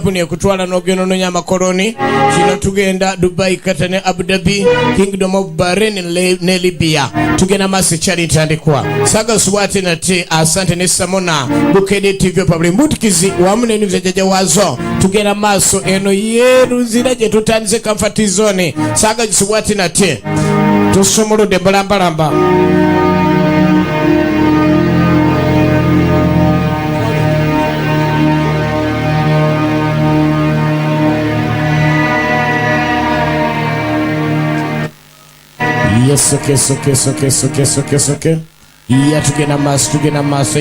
Pune kutwala n'ogenda ononya amakoloni. Kino tugenda Dubai, Qatar ne Abu Dhabi, Kingdom of Bahrain ne Libya. Tugenda maaso ekyali ntandikwa. Saga Swate nate asante ne Samona Bukedde TV Public Mbutikizi wamu ne news ejaja wazo. Tugenda maaso eno yeruzira gye tutandise comfort zone. Saga Swate nate tusumuludde balambalamba. Yes, okay. Iya tugenda maaso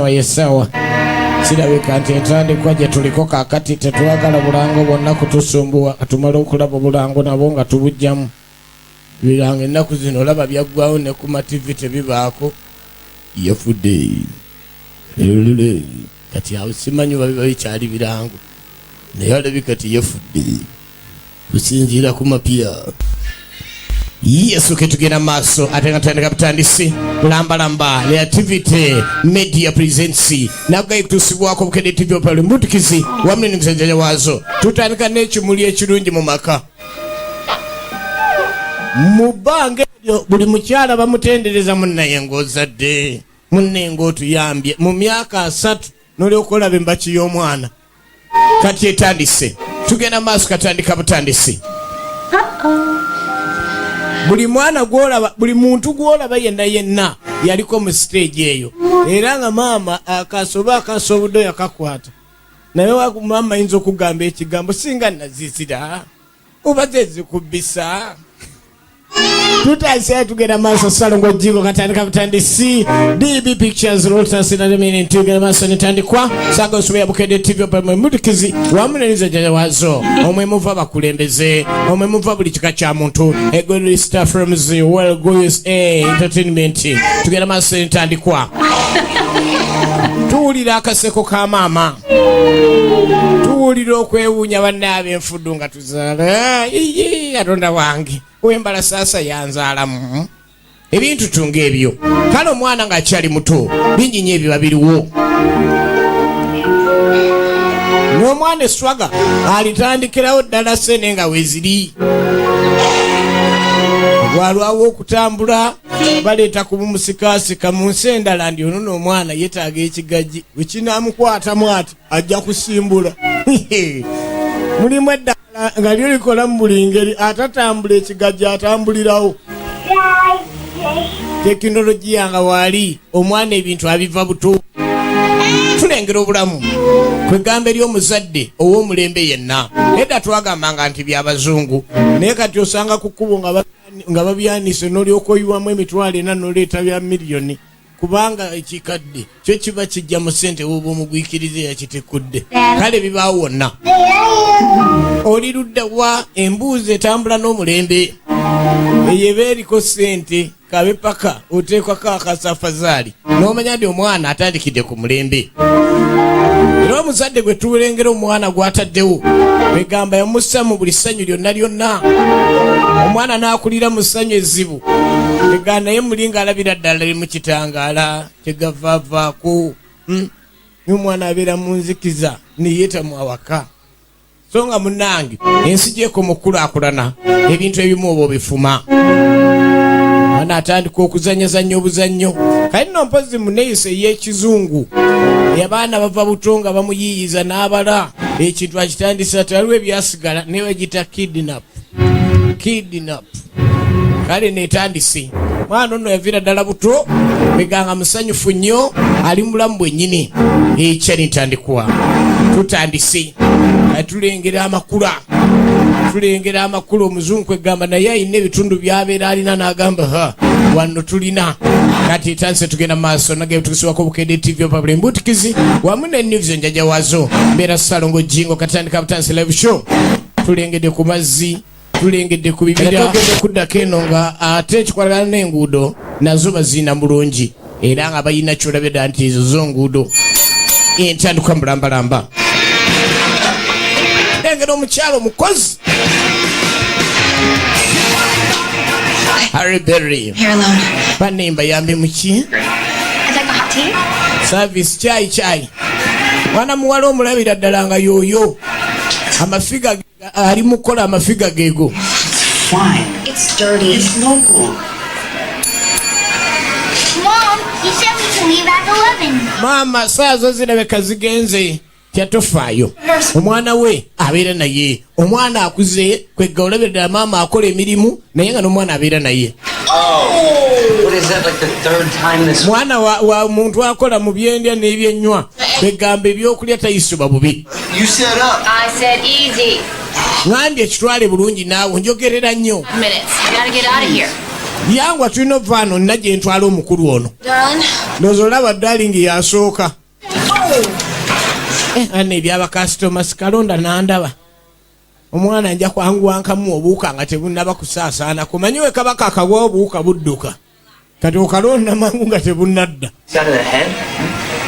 yesawa. Sirabika nti entandikwa gye tuliko kaakati tetwagala bulango bwonna kutusumbuwa. Atumala okulaba obulango nabo nga tubujjamu. Birango ennaku zino olaba byaggwawo ne ku mativi tebibaako. Yafudde. Kati awo simanyi babiba bikyali birango. Naye alabika ti yafudde. Kusinziira ku mapya. Yes, okay, tugenda maaso atenga tandika butandisi lamba Reactivity Media Presence nagaye kutusibwako Bukedde TV Public Mbutikizi wamne ni msenjaja wazo tutandika n'ekimuli ekirungi mu maka mubange buli mukyala bamutendereza munnaye ng'ozadde munne ng'otuyambye mu myaka 3 noli okola bemba kiy'omwana kati etandise tugenda maaso katandika butandisi. Buli mwana gwolaba buli muntu gwolaba yenna yaliko mu stage eyo era nga mama akasobudo yakakwata naye wa mama inzo kugamba ekigambo singa nazizira ubazeze kubisa tutase tugenda maaso salongo jingo katandika butandisi DB Pictures Reuters na demini tugenda maaso nitandikwa Saga Osubya Bukedde TV Public Mbutikizi wamune nizo jaja wazo omwe muva bakulembeze omwe muva buli kika kya muntu egoli star from the well goes entertainment tugenda maaso nitandikwa tuwulira akaseko ka mama tuwulira okwewuunya bannaabwe enfudu nga tuzaala Katonda wange wembala sasa yanzaalamu ebintu tunga ebyo kale omwana ng'akyali muto bingi nnyo ebyo babiriwo n'omwana eswaga alitandikirawo ddala sene nga weziri walwawo okutambula baleeta kubumusikasika mu nsi endala ndi ono n'omwana yeetaaga ekigajji wekinaamukwatamu ati ajja kusimbula mulimu eddala nga lyo likola mu buli ngeri atatambula ekigajja atambulirawo tekinologiya nga waali omwana ebintu abiva buto tulengera obulamu kwegamba ery'omuzadde ow'omulembe yenna edda twagambanga nti byabazungu naye kati osanga ku kkubo nga babyanise n'olyokoyiwamu emitwalo 4 n'oleeta bya miliyoni kubanga ekikadde kyo kiba kijja mu ssente woba omugwikiriza yakitekudde kale bibaawo wonna oli ludda wa embuuzi etambula n'omulembe eyo eba eriko ssente kabe paka oteekwako akasafazaali n'omanya nti omwana atandikidde ku mulembe era omuzadde gwe tulengera omwana gw'ataddewo begamba yamussa mu buli ssanyu lyonna omwana n'akulira mu ssanyu ezzibu ega naye muli ng'alabira ddala limu kitangaala kyegavaavaako n'omwana abeera mu nzikiza neyeetamu awaka so nga munnange ensi gyeko mu kulaakulana ebintu ebimu oba obifuma ana atandika okuzanyazanya obuzannyo kale nno mpozi mu neeyisa ey'ekizungu abaana bava buto nga bamuyiiyiza n'abala ekintu akitandisa taliwo ebyasigala naye wegita kidnap kale neetandise mwana ono yaviira ddala buto beganga musanyufu nnyo ali mulamu bwennyini ekyali ntandikwa tutandise tulengera amakulu omuzungu kwegamba naye ayina ebitundu byabeera alina n'agamba wano tulina kati etandise tugenda maaso nage tukusibwako Bukedde TV Public Mbutikizi wamu ne news enjaja wazo mbeera salongo jingo katandika butandise live show tulengedde ku mazzi tulengedde ku bibira tugende kuddako eno nga ate ekikwalagana n'enguudo nazo bazina bulungi era nga bayina kyolabye ddala nti ezo zonguudo entandikwa mulambalamba lengera omukyalo mukozi Harry Berry Here alone. Banimba yambi muki I'd like a hot tea. Service chai mwana muwala omulabira ddala nga yoyo amafiga ali mukola amafiga geego. It's dirty. It's local. Mom, he said we can leave at 11. Maama saa zo zirabeka zigenze tyatofaayo. Omwana we abeera naye. Omwana akuze kwegga olabira ddala maama akola emirimu naye nga n'omwana abeera naye. What is that, like the third time this... Mwana wa muntu akola mu byendya n'ebyennywa kwegamba ebyokulya tayisibwa bubi. You set up. I said easy. Ngambye ekitwale bulungi naawe njogerera nnyo. Minutes. You gotta get out of here. Yangwa tulina ovaano nna gye ntwala omukulu ono. Darling. Ndowooza olaba darling yasooka. Anne ebyabakasitoma sikalonda nandaba. Omwana nja kwanguwankamu obuuka nga tebunnaba kusaasaana. Kumanyi we kabaka akagwa obuuka budduka. Kati okalonda mangu nga tebunnadda. Out of the head?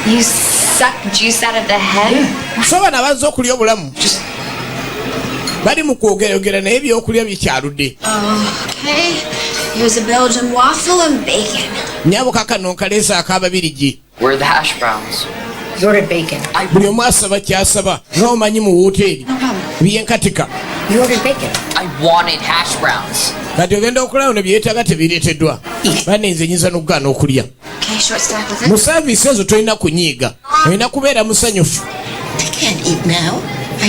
You suck juice out of the head? So bano bazze okulya obulamu. Bali mu kwogerayogera naye ebyokulya bikyaludde. Okay. Here's a Belgian waffle and bacon. Nyabo kakano nkaleesa ak'Ababirigi. Where are the hash browns? You ordered bacon. Buli omu asaba kyasaba ng'omanyi mu wooteri byenkatika. You ordered bacon. I wanted hash browns. Kati ogenda okulaba ono byeyeetaaga tebireeteddwa. Banne nze nyinza n'okugaana okulya. Okay, short stack with it. Mu saaviisi ezo tolina kunyiiga. Olina kubeera musanyufu. I can't eat now.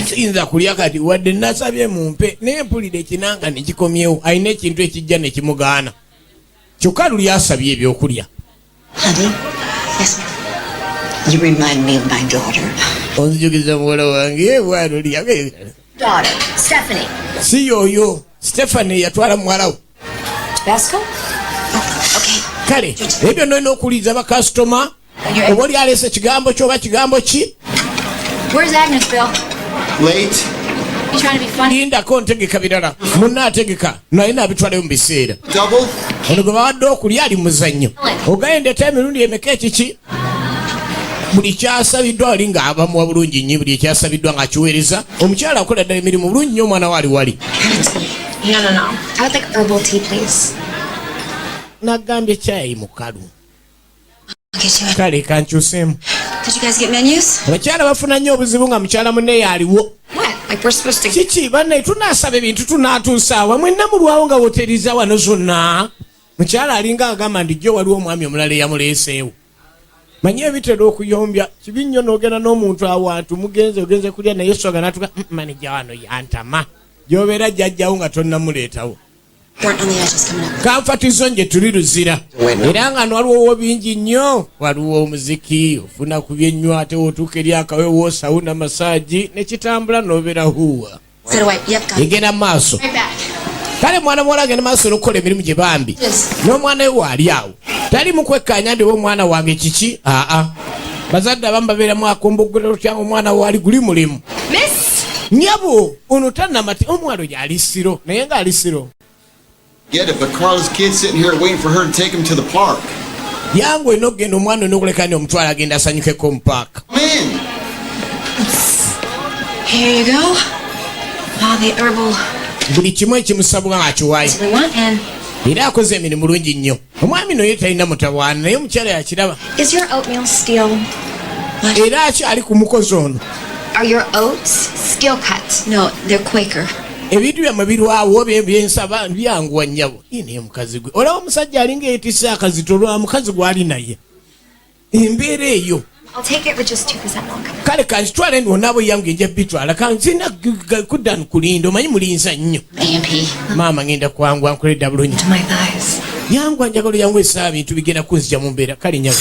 Siyinza kulya kati wadde nasabye mumpe naye mpulira ekinanga ne kikomyewo alina ekintu ekijja ne kimugaana. Kyokka luli asabye ebyokulya. Honey? Yes, ma'am. You remind me of my daughter. Onzijukiza muwala wange bwano lyabe. Daughter. Stephanie. Si yoyo Stephanie yatwala muwala we. Tabasco? Oh, okay. Kale ebyo nolina okuwuliriza bakasitoma oba oli aleese kigambo kyoba kigambo ki. Where's Agnes, Bill? Late. You trying to be funny? Lindako ntegeka birala munna ategeka naye naabitwalayo mu biseera. Double. Ono gwe bawadde okulya ali muzannyo. Ogayendeta emirundi emeka ekiki. Buli kyasabiddwa oli ng'abamuwa bulungi nnyo buli ekyasabiddwa ng'akiweereza. Omukyala akola ddala emirimu bulungi nnyo omwana we ali wali. No. I would like herbal tea, please. Nagambye kyayi mukalu. I'll get you it. Kale kankyuseemu. Did you guys get menus? Abakyala bafuna nnyo obuzibu nga mukyala munne yaaliwo. What? Like we're supposed to... Kiki bannaye tunaasaba ebintu tunaatuusa awa mwenna mulwawo nga woteriza wano zonna. Mukyala alinga agamba ndijjo waliwo omwami omulala eyamuleeseewo. Manyi ebitera okuyombya kibi nnyo n'ogenda n'omuntu awantu ogenze kulya naye soga n'atuka manijja wano yantama. Gy'obeera jjajjawo nga tonnamuleetawo. Burnt on the edges coming up. Kanfatizo nje tuli luzira. Era nga waliwo bingi nnyo. Waliwo omuziki ofuna ku byennywa ate otuuka eri akawewo sawuna masaaji ne kitambula n'obeera huwa. Set away. Yep, got it. Egenda maaso. Right back. Kale mwana muwala agenda maaso n'okukola emirimu gye bambi. Yes. N'omwana we waali awo. Tali mu kwekkaanya ndiwe omwana wange kiki? Bazadde abamu babeeramu akomboggolero kyanga omwana waali guli mulimu. Miss! Nyabo ono tannamati omwana oyo ali siro naye ng'ali siro. Get it, but Carla's kid's sitting here waiting for her to take him to the park. Yangu olina okugenda omwana olina okuleka ni omutwala agenda asanyukeko mu paaka. Come in. Here you go. All the herbal Buli kimu ekimusabwa ng'akiwaayo. we want, and... Era akoze emirimu mulungi nnyo. Omwami noye talina mutawaana naye omukyala yakiraba. Is your oatmeal steel? Era akyali ku mukozi ono. Are your oats steel cut? No, they're Quaker. Ebintu byammwe birwawo byensaba byanguwa nnyabo. Naye mukazi gwe olaba omusajja alinga yeetisse akazito lwa mukazi gwali naye. Embeera eyo. I'll take it with just 2% milk. Kale kanzitwale ndonaabo yange nja bitwala kanzina kudda nkulinda omanyi mulinza nnyo. AMP. Maama ngenda kwangwa nkoledda bulungi. To my thighs. Yangwa njagalo yangu esaba bintu bigenda kunzija mu mbeera kale nyago.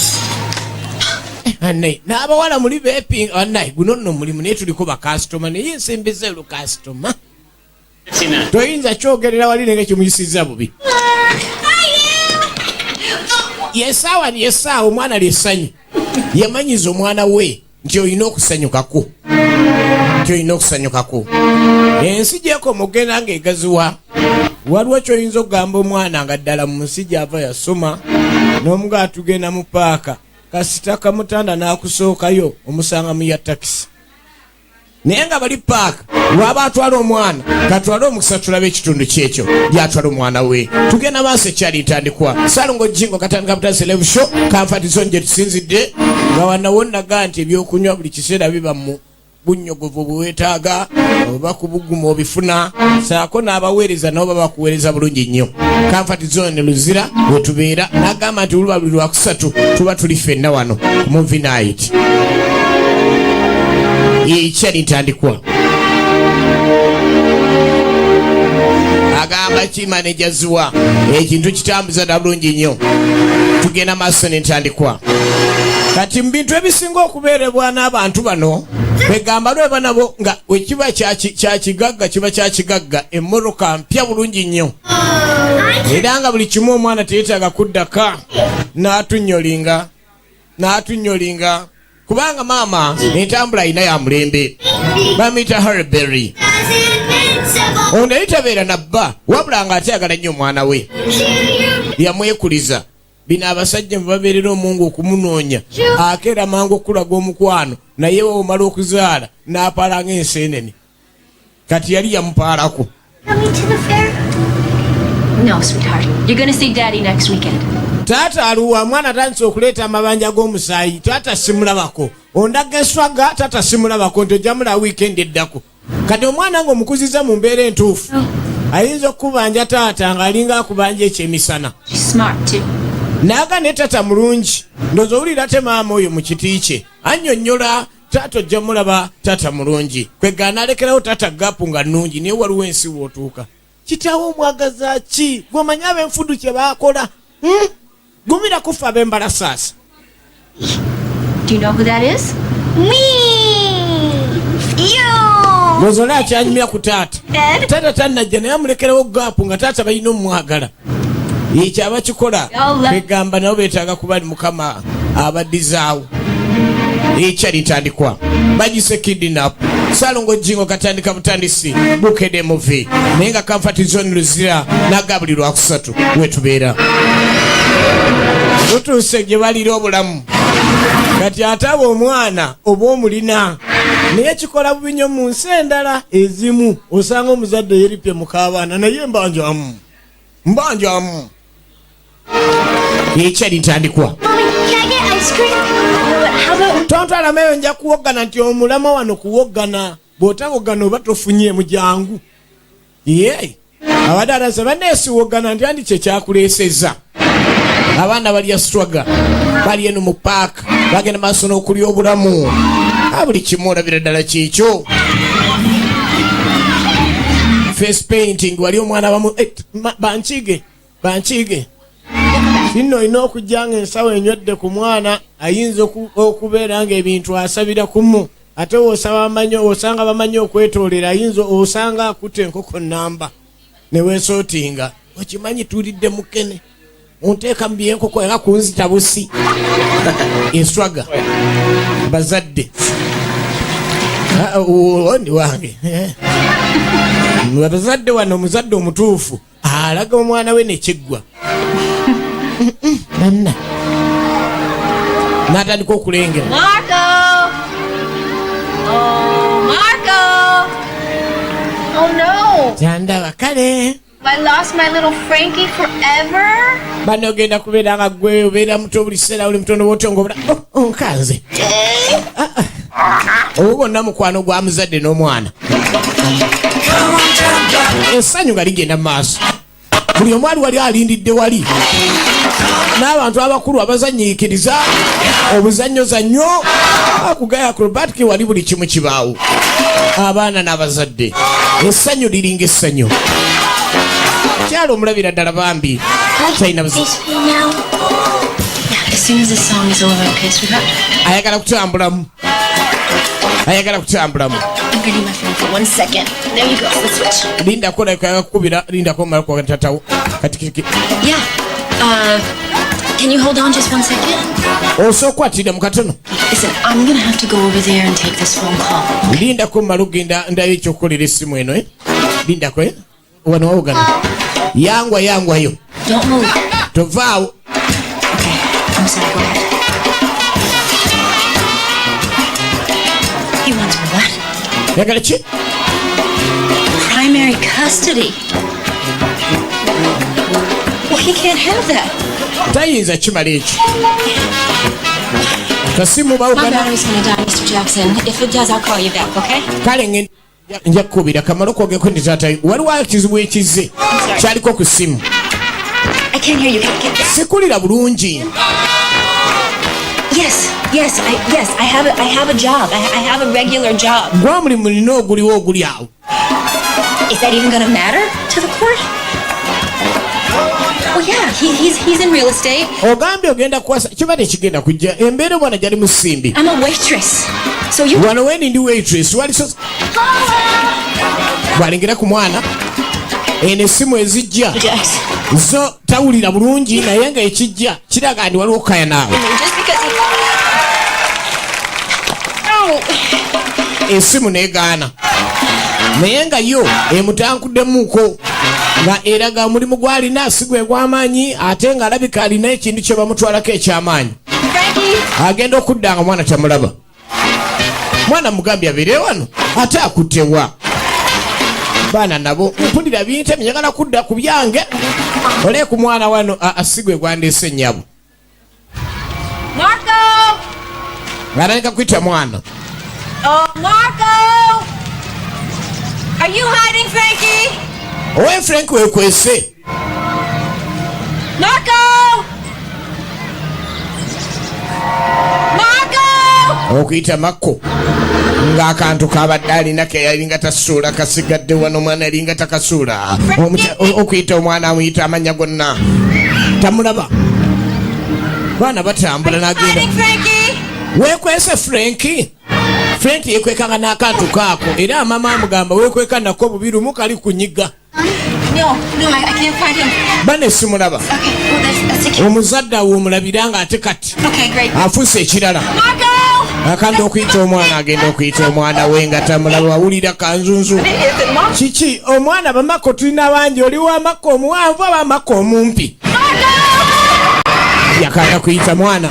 Annaye n'abawala muli beepinga annaye guno nno mulimu naye tuliko bakasitoma naye ensembeza ero kasitoma. Toyinza kyogerera wali nenge kimuyisizza bubi. Yesaawa ni yesaawa omwana lyessanyu. Yamanyiza omwana we nti olina okusanyukako. Ensi gy'ekoma ogenda ng'egaziwa. Waliwo ky'oyinza okugamba omwana nga ddala mu nsi gy'ava yasoma n'omuga atugenda mu paaka kasita kamutanda n'akusookayo omusanga mu ya takisi. naye nga bali paaka waba atwala omwana katwale omukisa tulabe ekitundu kyekyo lyatwala omwana we. Tugenda maaso ekyali ntandikwa Salongo Jingo katandika Butasi Live Show Comfort Zone gye tusinzidde nga wanawonaga nti ebyokunywa buli kiseera biba mu bunyogovu buweetaaga oba kubuguma obifuna saako n'abaweereza nabo baba bakuweereza bulungi nnyo. Comfort Zone Luzira wetubeera n'agamba nti oluba buli lwakusatu tuba tuli ffenna wano ku movie night ekyali ntandikwa. Agamba kimanejaziwa ekintu kitambuza dda bulungi nnyo. Tugenda maaso n'entandikwa kati mu bintu ebisinga okubeerebwa n'abantu bano begamba lweba nabo nga wekiba kyakigagga kiba kyakigagga emmoroka mpya bulungi nnyo era nga buli kimu omwana teyeetaaga kuddaka n'atunyolinga kubanga maama entambula ayina ya mulembe bamuyita Harberry ono yali tabeera nabba wabula nga atyagala nnyo omwana we yamwekuliza. Bino abasajja mwe babeerera omungu okumunoonya akeera mangu okulaga omukwano naye omala okuzaala n'apaala ng'enseenene kati yali yamupaalako. No, sweetheart. You're gonna see Daddy next weekend. Taata aluwa mwana atandise okuleeta amabanja g'omusaayi taata simulabako ondaga eswaga taata simulabako nti ojja mula wiikendi eddako kati omwana ng'omukuziza mu mbeera entuufu ayinza okukubanja taata ng'alinga akubanja ekyemisana. She's smart too. Naga ne tata mulungi ndozo ulira te maama oyo mu kiti kye annyonnyola taata ojja mulaba tata mulungi kwegana alekerawo tata gapu nga nnungi naye waliwo ensi wootuuka kitaawo omwagaza ki gw'omanya ab'enfudu kye baakola gumira kufa ab'embalasaasa. Do you know who that is? Me! You! Ngozola akyanyumya ku taata taata tannajja naye amulekerawo gapu nga taata balina omwagala ekyo abakikola begamba nabo beetaaga kuba ali mukama abaddizaawo. Ekyali ntandikwa bagise kidnap Salongo Jingo katandika butandisi Bukede movie naye nga Comfort Zone Luzira naga buli lwakusatu wetubeera tutuuse gye balira obulamu kati ataba omwana oba omulina naye kikola bubi nnyo mu nsi endala ezimu osanga omuzadde yeripye mukaabaana naye mbanjamu ekyali ntandikwa tontwala meyo nja kuwogana nti omulama wano kuwogana bw'otawogana oba tofunye mujangu ye abadde alaza banneesiwogana nti andi kye kyakuleeseza abaana balya swaga bali eno mu paaka bagenda maaso n'okulya obulamu buli kimu olabira ddala kiikyo. Face painting wali omwana bamu bankige Sino ina okujja ng'ensawo enywedde ku mwana ayinza okubeera ng'ebintu asabira kumu ate osanga bamanyi okwetoolera ayinza osanga akutte enkoko namba ne weesootinga okimanyi tulidde mukene onteeka mu byenkoko era kunzita busi enswaga bazadde ondi wange bazadde wano omuzadde omutuufu alaga omwana we nekiggwa nanna n'atandika okulengera Marco! Oh no! kyandaba kale I lost my little Frankie forever? bano ogenda kubeera nga gwe obeera muto buli kiseera buli mutondo bwotongobula nkanze obo bonna mukwano gwa muzadde n'omwana essanyu nga ligenda mu maaso buli omwali wali alindidde wali n'abantu abakulu abazanyiikiriza obuzannyozannyo akugaya acrobatic wali buli kimu kibaawo abaana n'abazadde essanyu liringa essanyu kyali omulabira ddala bambi talina ayagala kutambulamu lindako nakukubira lindako mala kwa tatawo katikiki Can you hold on just 1 second? osokwatira mu katono Listen, I'm gonna have to go over there and take this phone call. lindako mala ogenda ndayo ekyokukolera essimu eno lindako wano wawugana yangwayo Don't move. tovaawo Okay, I'm sorry, go ahead. He wants what? yagala ki? Primary custody. Well, he can't have that. Tayinza kimala ekyo. Kasimu My bawukana. battery's gonna die, Mr. Jackson. If it does, I'll call you back, okay? Kale nja kukubira kamala okwogeko nti taatayi waliwo ekizibu ekize kyaliko ku ssimu. I can't hear you. Sikulira bulungi. Yes. I have a job. I have a regular job. Gwa mulimu nina oguliwo oguli awo. Is that even gonna matter to the court? Well, yeah, he's in real estate. Ogambye ogenda kuwasa kibadde kigenda kujja embeera bwana gyali mu ssimbi. I'm a waitress. So you wano weni ndi waitress waliso bwalengera ku mwana eno essimu ezijja zo tawulira bulungi naye nga ekijja kiraga ndi waliwo kaya naawe. Essimu negaana naye nga yo emutankuddemmuko nga eraga omulimu gwalina sigwe gw'amaanyi ate nga alabika alina ekintu kye bamutwalako eky'amaanyi. Agenda okudda nga mwana tamulaba. Mwana mugambye abeere wano ate akuttewa. Baana nabo mpulira binte njagala kudda ku byange ole ku mwana wano asigwe gwandeese nnyabo. Marco! Ng'aleka kwita mwana. Oh, Marco! Are you hiding, Frankie? Owe Frank wekwese. Marco! Okuyita Makko ng'akantu kabadde alina ke yalinga tasuula kasigadde wano omwana yalinga takasuula. Okuyita omwana amuyita amanya gonna tamulaba. Baana batambula n'agenda. Weekwese Frankie? Frankie yeekwekanga n'akantu kaako era mama amugamba weekweka nako bubiru mukali kunyiga. No, I can't find him. Bane simulaba. Okay, well, that's a kid. Omuzadde awo omulabira ng'ate kati Okay, great. afuuse ekirala. Marco! Akanda okuyita omwana agenda okuyita omwana we nga tamulaba wawulira kanzunzu. Kiki omwana bamako tulina bangi oli wa mako omuwanvu aba mako omumpi. Yakanda kuyita mwana.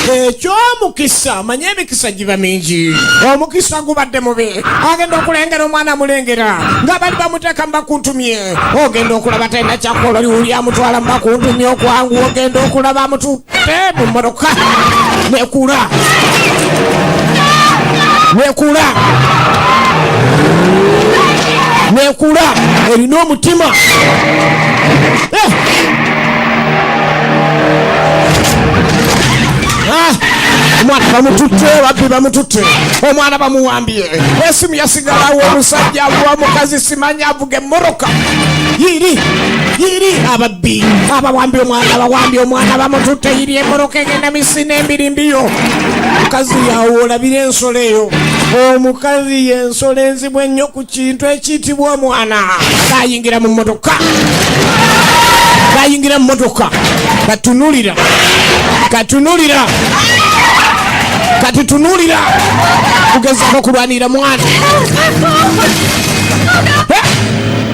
Ekyomukisa manye emikisa giba mingi. Omukisa gubadde mubi. Agenda okulengera omwana mulengera nga bali bamuteeka mubakuntumye. Ogenda okulaba talina kyakola oli uli amutwala mubakuntumye okwangu. Ogenda okulaba amututte mu mmotoka nekula erina omutima. Omwana bamututte babbi bamututte omwana bamuwambye esimu yasigalawo omusajja avuga mukazi simanya avuga emmoroka yiri ababbi abawambye omwana bamututte yiri emmoroka egenda misina embirimbiyo. Mukazi yawo olabira ensolo eyo omukazi y'ensolo enzibwa ennyo ku kintu ekiyitibwa omwana. Gayingira mu mmotoka kati tunulira kugezako kulwanira mwana.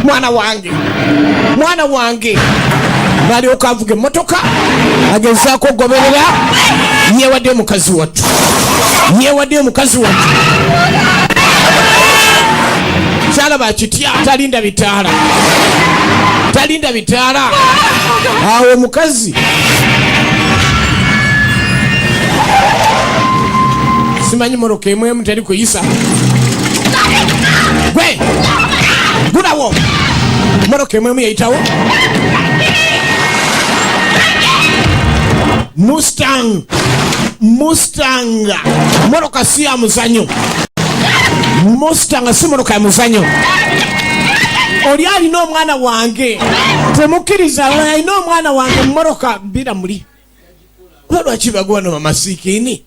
Mwana wange nalyoka avuga emmotoka agezaako okugoberera yeewadde omukazi wattu. Kyalaba kitya talinda bitaala awo omukazi simanyi moroka emu teri kuyisa. Gwe gulawo moroka emu yayitawo. Mustang moroka si ya muzanyo. Mustang si moroka ya muzanyo. Oli alina omwana wange temukkiriza alina omwana wange mumoroka bira muli lwaki bagwana mamasikini.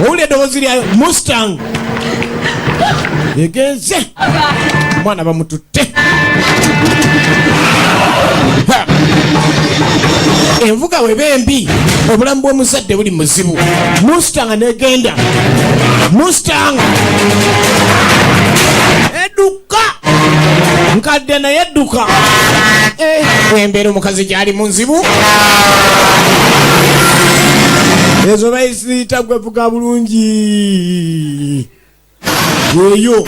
Owulira eddoboozi lyayo Mustang egenze omwana bamututte. Envuga weba embi obulamu bw'omuzadde buli muzibu. Mustang negenda. Mustang edduka nkadde naye edduka. Embeera omukazi gyali mu nzibu. ezo bayisiyita gwevuga bulungi yeyo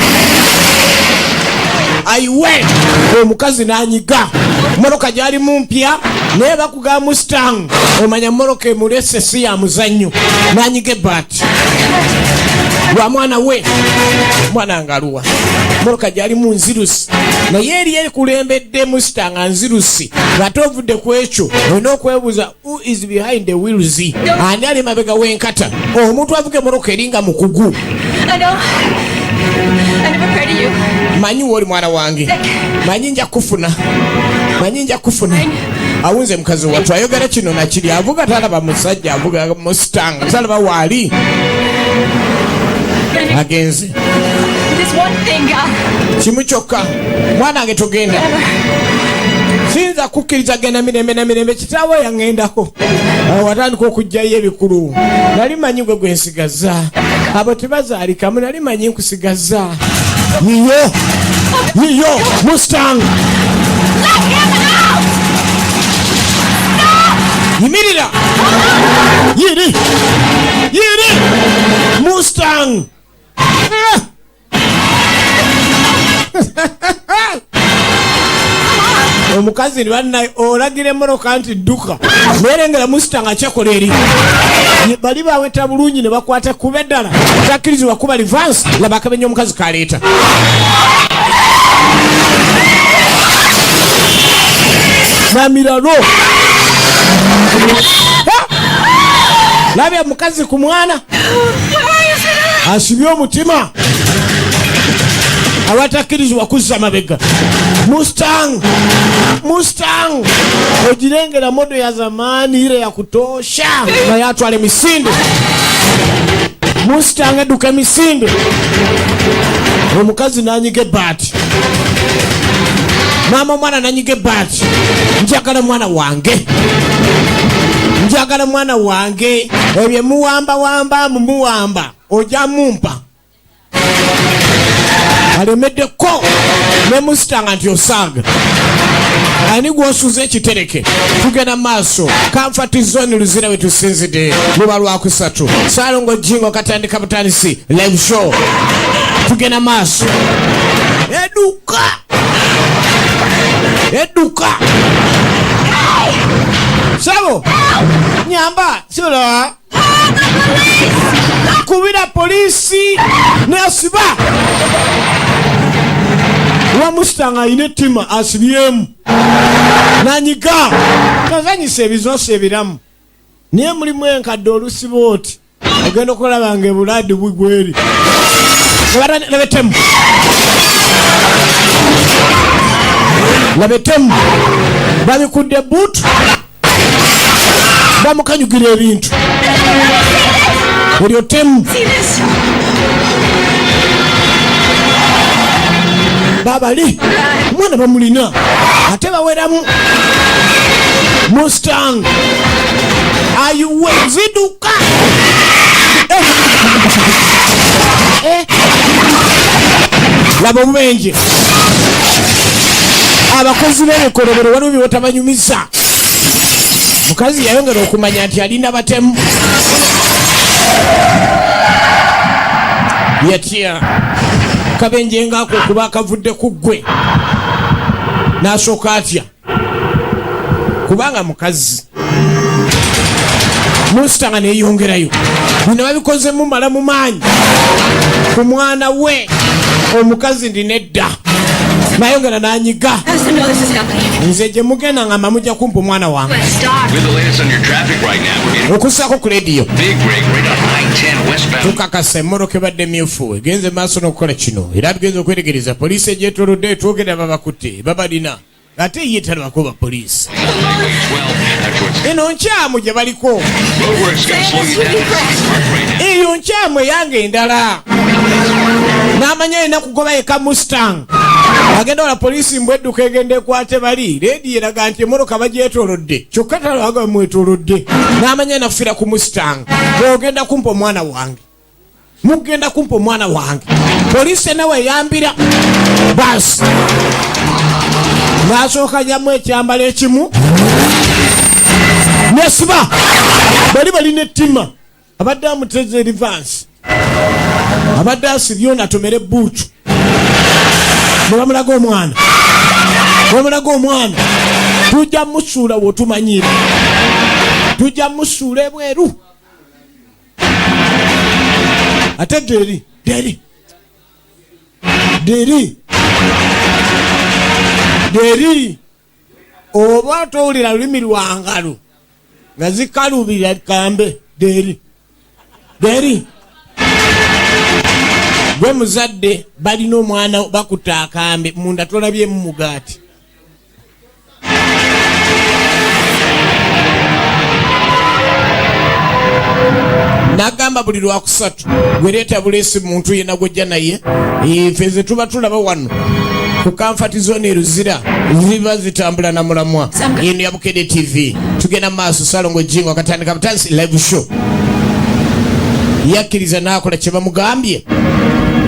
aiwe omukazi n'anyiga mmotoka gyali mumpya naye bakuga Mustang omanya mmotoka emulese si ya muzannyo n'anyiga ebbaati lwa mwana we mwana ngaluwa mmotoka gyali mu nzirusi naye eri ekulembedde Mustang nzirusi ng'ate ovudde ku ekyo olina okwebuuza who is behind the wheels ani ali mabega w'enkata omuntu avuga emmotoka eringa mukugu manyi woli mwana wange manyi nja kufuna awunze mukazi wattu ayogera kino nakiri avuga talaba musajja avuga Mustang talaba waali agenze kimu kyokka mwana wange togenda siyinza kukkiriza genda mirembe kitaawe yaŋŋendako watandika okugjayo ebikulu nali manyi gwe gwensigaza abo tebazaalikamu nali manyi nkusigaza yiyo Mustang yimirira yiri Mustang omukazi nibannaye olagira emmotoka nti dduka nerengera Mustang akyakola eri bali baweta bulungi ne bakwata kuba eddala takkirizibwa kuba livansi laba akabenya omukazi kaleeta namiralo labya mukazi ku mwana asibye omutima abatakkirizibwa kuzza mabega Mustang ojirengera modo ya zamani ile ya kutosha na yatwale misinde Mustang eduka misinde omukazi nanyiga ebbaati mama mwana nanyiga ebbaati njagala mwana wange ebye muwamba mumuwamba oja mumpa alemeddeko ne Mustang nti osaaga ani gwosuza ekitereke tugenda maaso Comfort Zone luzira we tusinzidde luba lwakusatu Salongo Jingo katandika butandisi live show tugenda maaso eduka sabo nyamba sura kubira polisi nasiba wa Mustang ayine tima asibyemu nanyiga kazanyisa ebizose ebiramu niye mulimu enkadde olusiba oti ogenda okulaba nga ebuladi bugweri labetemu babikudde buutu bamukanyugira ebintu eryo temu babali mwana bamulina ate baweramu Mustang ayuwe ziduka laba obubenje abakozi b'ebikolobero waliwo byebatabanyumiza mukazi yayongera okumanya nti alina batemu yatya kabenje ngaako okuba akavudde ku ggwe n'asooka atya kubanga mukazi Mustang neeyongerayo bino babikoze mumala mu maanyi ku mwana we omukazi ndi nedda nayongera n'anyiga nze gye mugenda nga mamujja kumpa omwana wange okussaako ku lediyo tukakasa emmotoka ebadde myufu egenze maaso n'okukola kino era tugenza okwetegereza poliisi egyetolodde etwogera babakutte babalina ate ye talabako bapoliisi eno nkyamu gye baliko eyo nkyamu eyange endala n'amanya alina kugoba eka Mustang agenda wala poliisi mbwedduka egenda ekwate bali leedi eraga nti emmotoka bagyetolodde kyokka talaga mwetolodde n'amanya nafuira ku Mustang ogenda kumpa omwana wange mugenda kumpa omwana wange poliisi nawe eyambira basi n'asooka nyamu ekyambalo ekimu nesiba bali balina ettima abadde amuteze erivansi, abadde asibyona atomere buutu. Nebamulaga omwana tujja musuula wotumanyira, tujja musuula ebweru. Ate deri oba towulira lulimi lwangalo nga zikalubira kambe deri gwe muzadde balina omwana bakuta akambe munda tolabyemu mugaati. Nagamba buli lwakusatu gwereeta buleesi muntu yenna gwojja naye feze tuba tulaba wano ku Comfort Zone eruzira ziba zitambula na mulamwa eno ya Bukedde TV. Tugenda maaso Salongo Jingo akatandika butansi live show yakkiriza n'akola kye bamugambye.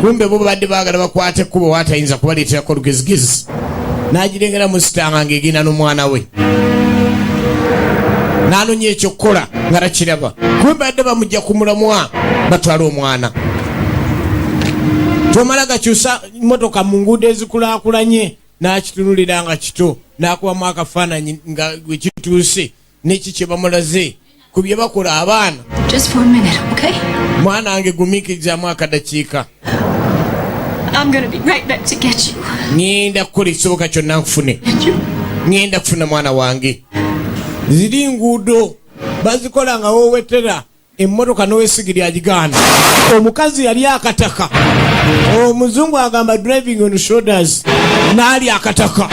Kumbe bo badde baagala bakwate ekkubo watayinza kubaleeterako olugezigezi n'agirengera mu sitanga ng'egenda n'omwana we n'anoonya ekyokukola nga takiraba. Kumbe badde bamujja ku mulamwa batwala omwana. Tomala gakyusa motoka mu nguudo ezikulaakulanye n'akitunulira nga kito n'akubamu akafaananyi nga gwe kituuse n'eki kye bamulaze ku bye bakola abaana. Just for a minute, okay? Mwana wange gumiikirizaamu akadakiika. I'm gonna be right back to get you. Ngenda kukola ekisoboka kyonna nkufune. Ngenda kufuna mwana wange. Ziri nguudo bazikola nga woowetera emmotoka n'owesigiri agigaana. Omukazi yali akataka, omuzungu agamba driving on shoulders, n'ali akataka.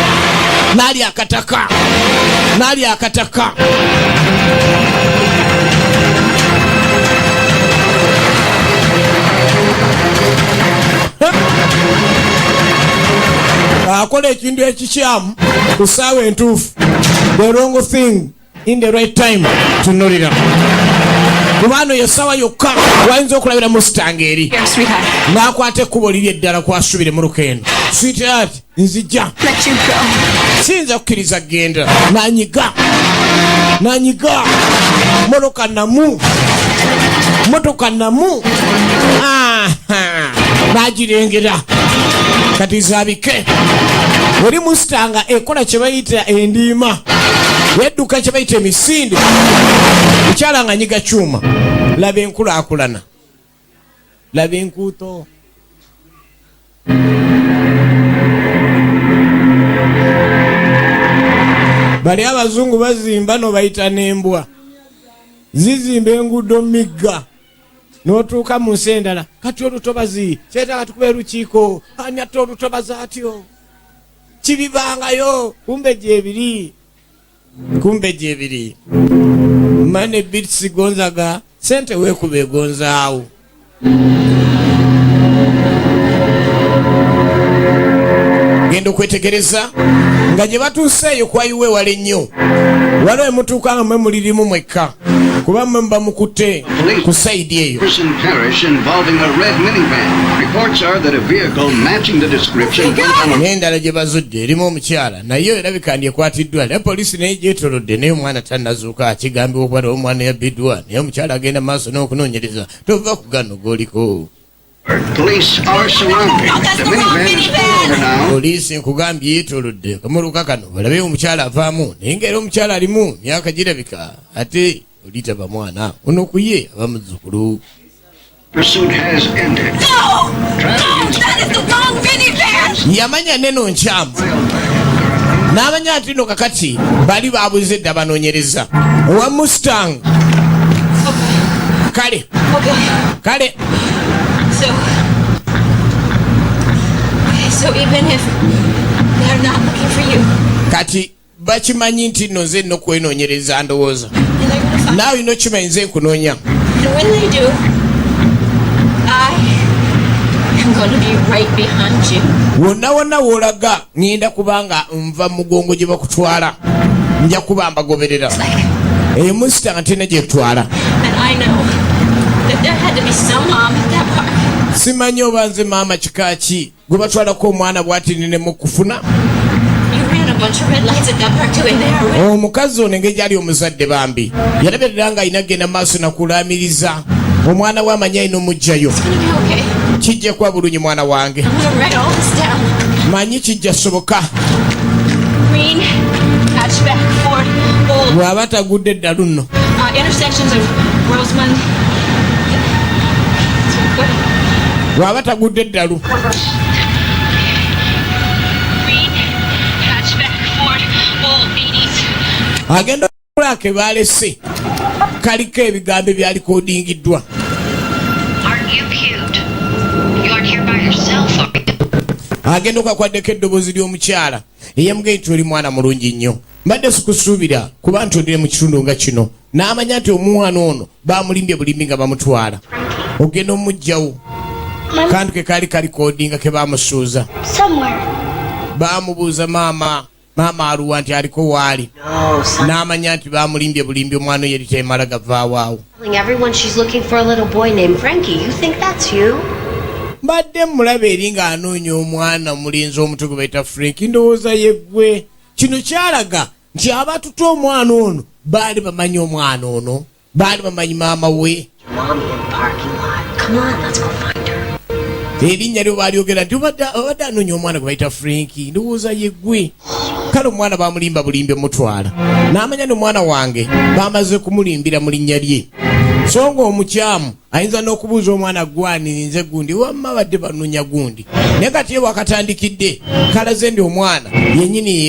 Akola ekintu ekikyamu ku ssaawa entuufu, the wrong thing in the right time tunulira. Kubano yessawa yokka wayinza okulabira mu sitanga eri n'akwata ekkubo liri eddala kwasubire mu lukendo. Sweetheart, nzijja siyinza kukkiriza genda. N'anyiga motoka namu n'agirengera kati zaabike. Eri mu sitanga ekola kye bayita endiima, yedduka kye bayita emisinde, mukyala nga nyiga kyuma. Laba enkulaakulana, laba enkuuto. Bali abazungu bazimba no bayita n'embwa, zizimba enguudo migga n'otuuka mu nsi endala. Kati olutobazi kyetaaga tukube erukiiko, ani atta olutobazi atyo kibibangayo. Kumbe gyebiri mane bits gonzaga sente weekuba egonzaawo. Genda okwetegereza nga gye batuuseeyo kwayiwe wale nnyo. Waliwo emutuuka nga mwe mulirimu mwekka kuba mwe muba mukutte ku sayidi eyo. N'endala gye bazudde erimu omukyala naye erabika ndyekwatiddwa, naye poliisi naye gyetolodde naye omwana tannazuuka. Akigambibwa okuba omwana yabbiddwa naye omukyala agenda maaso n'okunoonyereza. Tova ku gano g'oliko. Poliisi nkugambye yeetolodde kamuluka kano balabe omukyala avaamu naye ng'era omukyala alimu myaka girabika ate olitaba mwana ono kuye aba muzzukulu. Yamanya neno nkyamu n'amanya ati no kakati bali babuze dda banoonyereza owa Mustang. Kale So even if they're not looking for you, kati bakimanyi nti nno nze nno kwenoonyereza ndowooza naawe ino kimanyi nze nkunoonya. and when they do, I am going to be right behind you. Wonna w'olaga ngenda kubanga nva mugongo gye bakutwala, nja kuba mbagoberera. Musita nga tena gye tutwala. And I know that there had to be some mom at that park. Simanyi oba nze maama kika ki gwe batwalako omwana bw'atinenemu kufuna. Omukazi ono engeri gyali omuzadde bambi yalaberera nga ayina genda maaso nakulaamiriza omwana we amanyi alina omugjayo. It's gonna be okay. Kijja kuba bulungi mwana wange. I'm gonna write all this down. Manyi kijja soboka. Green, hatchback, Ford, Old. Bw'aba tagudde eddalu nno. Intersections of Rosamond. Good. Bw'aba tagudde eddalu. Green, hatchback, Ford, Old, 80s. Agenda okukola ke baalese. Kaliko ebigambo ebyalikodingiddwa. Aren't you cute? You aren't here by yourself, are you? Agenda okakwaddeko eddoboozi ly'omukyala eyamugee nti oli mwana mulungi nnyo. Mbadde sikusuubira kuba nti odire mu kitundu nga kino. N'amanya nti omwana ono baamulimbye bulimbi nga bamutwala. Ogenda omugjawo. Kantu ke kaali kalikodinga ke baamusuuza. Baamubuuza maama aluwa nti aliko waali. N'amanya nti baamulimbye bulimbi omwana yeri teemala gavaawo awo. Telling everyone she's looking for a little boy named Frankie. You think that's you? Mbadde mulaba eri ng'anoonya omwana omulenzi omuto gwe bayita Frank. Ndowooza yeggwe. Kino kyalaga nti abatuta omwana ono baali bamanyi omwana ono. Baali bamanyi maama we. Mom in the parking lot. Come on, let's go find her. Erinnya lyo baalyogera nti obadde anoonya omwana gwe bayita Frank. Ndowooza yeggwe. Kale omwana baamulimba bulimbi omutwala. N'amanya ni omwana wange baamaze kumulimbira mu linnya lye. So ng'omukyamu ayinza n'okubuuza omwana gwanirinze gundi wamma badde banoonya gundi. Naye kati ye wakatandikidde kalaze ndi omwana yennyini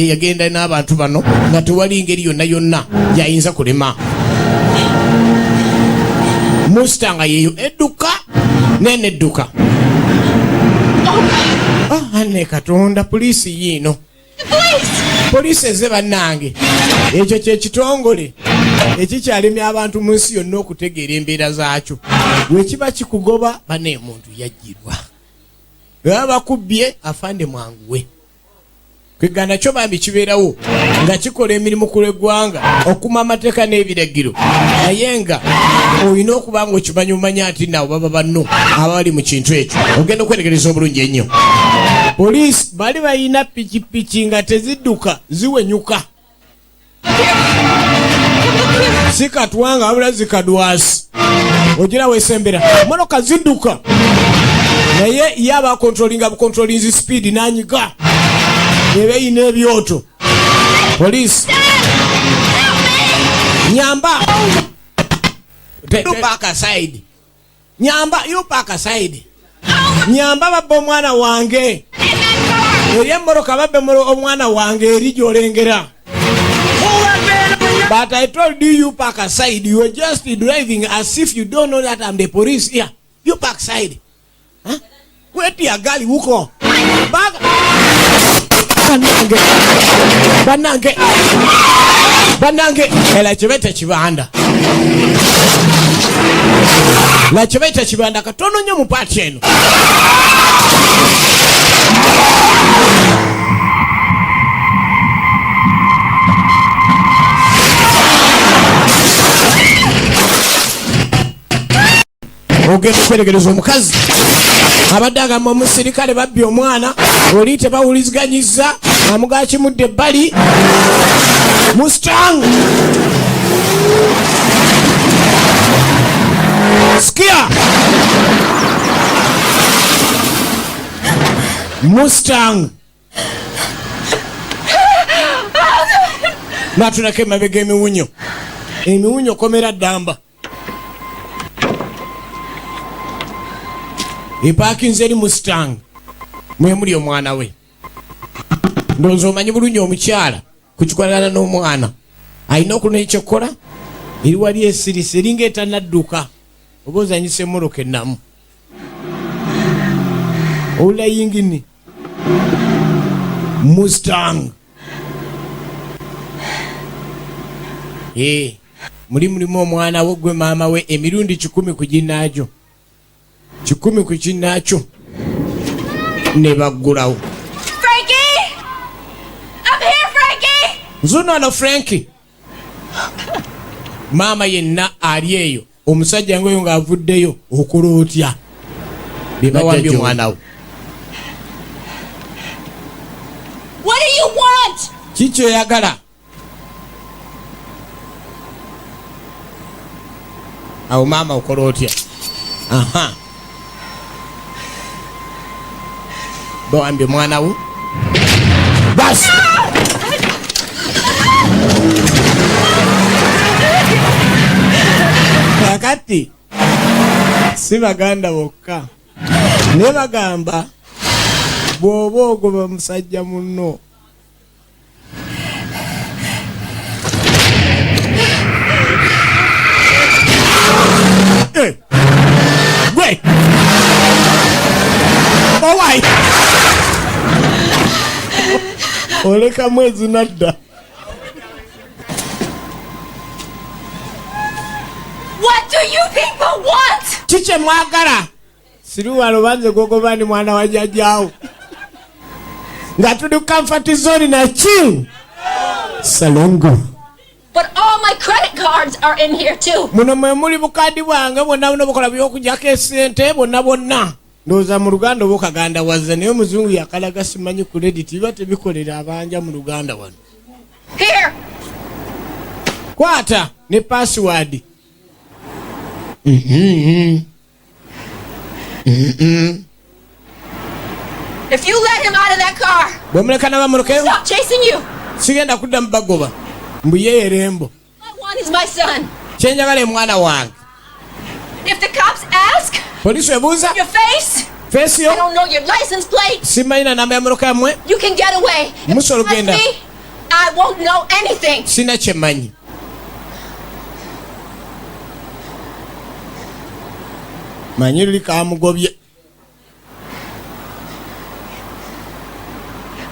yagenda n'abantu bano nga tewali ngeri yonna yonna yayinza kulema. Mustang yeeyo edduka nene edduka. Anne Katonda, poliisi yiino. Poliisi eze bannange. Ekyo kye kitongole ekikyalemya abantu mu nsi yonna okutegeera embeera zaakyo. Bwe kiba kikugoba bane omuntu yajjirwa. Bwe bakubbye afande mwanguwe. Kwegana kyo bambi kibeerawo nga kikola emirimu ku lw'eggwanga okuma amateeka n'ebiragiro. Naye nga olina okuba nga okimanyi omanya nti naawe baba banno abali mu kintu ekyo. Ogenda okwetegereza obulungi ennyo. Poliisi bali balina pikipiki nga tezidduka ziwenyuka. Si katwanga wabula zikadwasi. Ogira weesembera. Motoka zidduka. Naye ye aba controlling speed n'anyiga. Ebe yina ebyoto. Poliisi. Nyamba. You park aside. Nyamba, you park aside. Nyamba babba omwana wange. Eri emmoroka babba omwana wange eri gy'olengera. But I told you park aside. You were just driving as if you don't know that I'm the police here. You park aside. Huh? Wait your gali huko. Banange. La chibeta chibanda. La chibeta chibanda katono nyo mupati eno. Ogenda okweregereza omukazi abadde agamba omusirikale babbye omwana oli tebawuliziganyizza amugakimudde ebbali. Mustang skia Mustang natunako emabega emiwunyo komera ddamba. Epakinze eri Mustang mwemuli omwana we. Ndowooza omanyi bulungi omukyala kukikolagana n'omwana alina okulina ekyokukola eri wali esirise eringa etanadduka oba ozanyisa emmoroka ennamu. Owulira yingini Mustang. Mulimu omwana we gwe maama we emirundi 10 ku ginnaakyo. 10 ku kinnaakyo ne baggulawo. Frankie! I'm here, Frankie! Nzuno Frankie. Maama yenna ali eyo. Omusajja ngoyo ng'avuddeyo okola otya. Bibawambye omwana we. What do you want? Kiki oyagala? awo maama okola otya? Aha, bawambye mwana wo basi. Kakati si baganda bokka ne bagamba bw'oba ogoba musajja munno gwe owai oleka mwezi nadda. What do you people want? Chiche mwagala siruwalo banze gogobani mwana wa jajjawo nga tuli comfort zone na chill salongo. But all my credit cards are in here too. Muno mwe muli bukadi bwange bonna buno bukola by'okujjako esente bonna ndowooza mu Luganda oba okaganda wazza naye omuzungu yakalaga simanyi credit biba tebikolera abanja mu Luganda wano. Here. Kwata ne password. If you let him out of that car, bw'omuleka n'abamulekeo stop chasing you. sigenda kudda mu bagoba mbu ye erembo. All I want is my son. Kyenjagala mwana wange. If the cops ask, Polisi ebuuza your face, feesi I yo don't know your license plate, simanyi na namba ya mmotoka yammwe, you can get away. If you Musolo trust genda. me, I won't know anything. sina kyemanyi. Manyi luli kamugobye.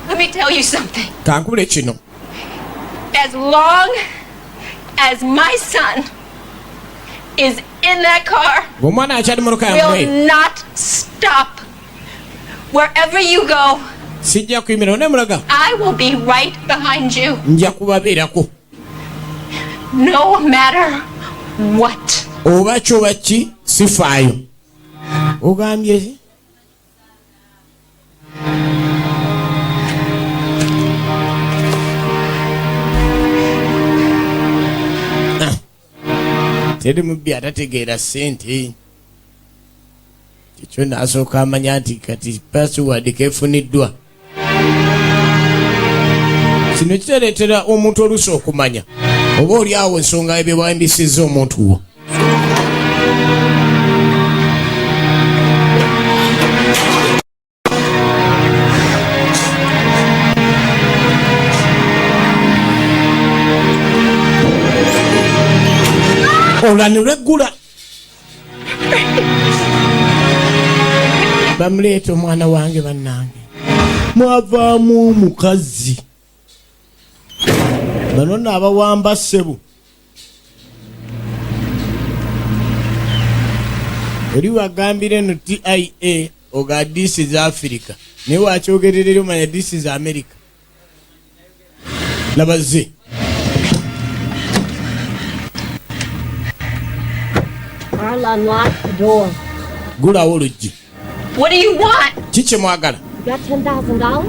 Let me tell you something. Kankubule kino. As long as my son is in that car, Bw'omwana akyali mmotoka yammwe will not stop. Wherever you go, sijja kuyimira ne mulaga I will be right behind you, nja kubabeerako no matter what. oba kyoba ki sifaayo. Ogambye teri mubbi atategeera ssente. Kikyo n'asooka amanya nti kati password kefuniddwa. Kino kitereetera omuntu oluusi okumanya oba oli awo ensonga ebyo bwayambisizza omuntu wo. Olwani lweggula bamuleeta omwana wange bannange mwavaamu mukazi bano nno abawamba ssebo. Oli wagambire no TIA oga this is Africa naye wakyogerera omanya this is America. Labaze Carla unlocked the door. gulawo oluggi. What do you want? Kiki mwagala? You got $10,000?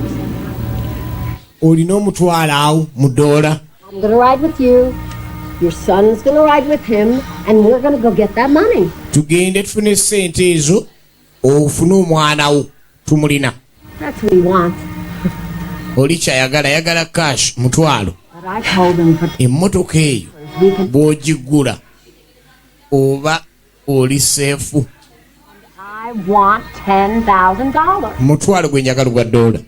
Olina omutwala awo mu ddoola. I'm gonna ride with you. Your son's gonna ride with him, and we're gonna go get that money. Tugende tufune ssente ezo ofune omwana wo tumulina. That's what he wants. Oli kyayagala yagala cash mutwalo. But I told him for Emmotoka eyo we can. bw'ogiggula oba oli seefu. I want $10,000. Mutwalo gwe njagala gwa ddoola.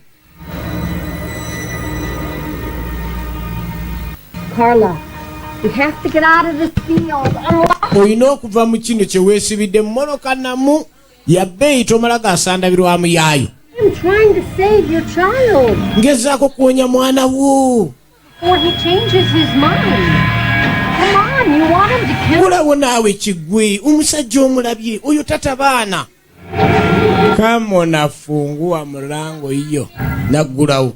Carla, we have to get out of this field. Unlock. Olina okuva mu kino kye weesibidde mu mmotoka namu ya bbeeyi tomala gasandabirwamu yaayo. I'm trying to save your child Ngezaako kuwonya mwana wo. before he changes his mind. Come on, you want him to kill. Gulawo naawe kiggwe omusajja omulabye oyo tatabaana. Kamona funguwa mulango hiyo naggulawo.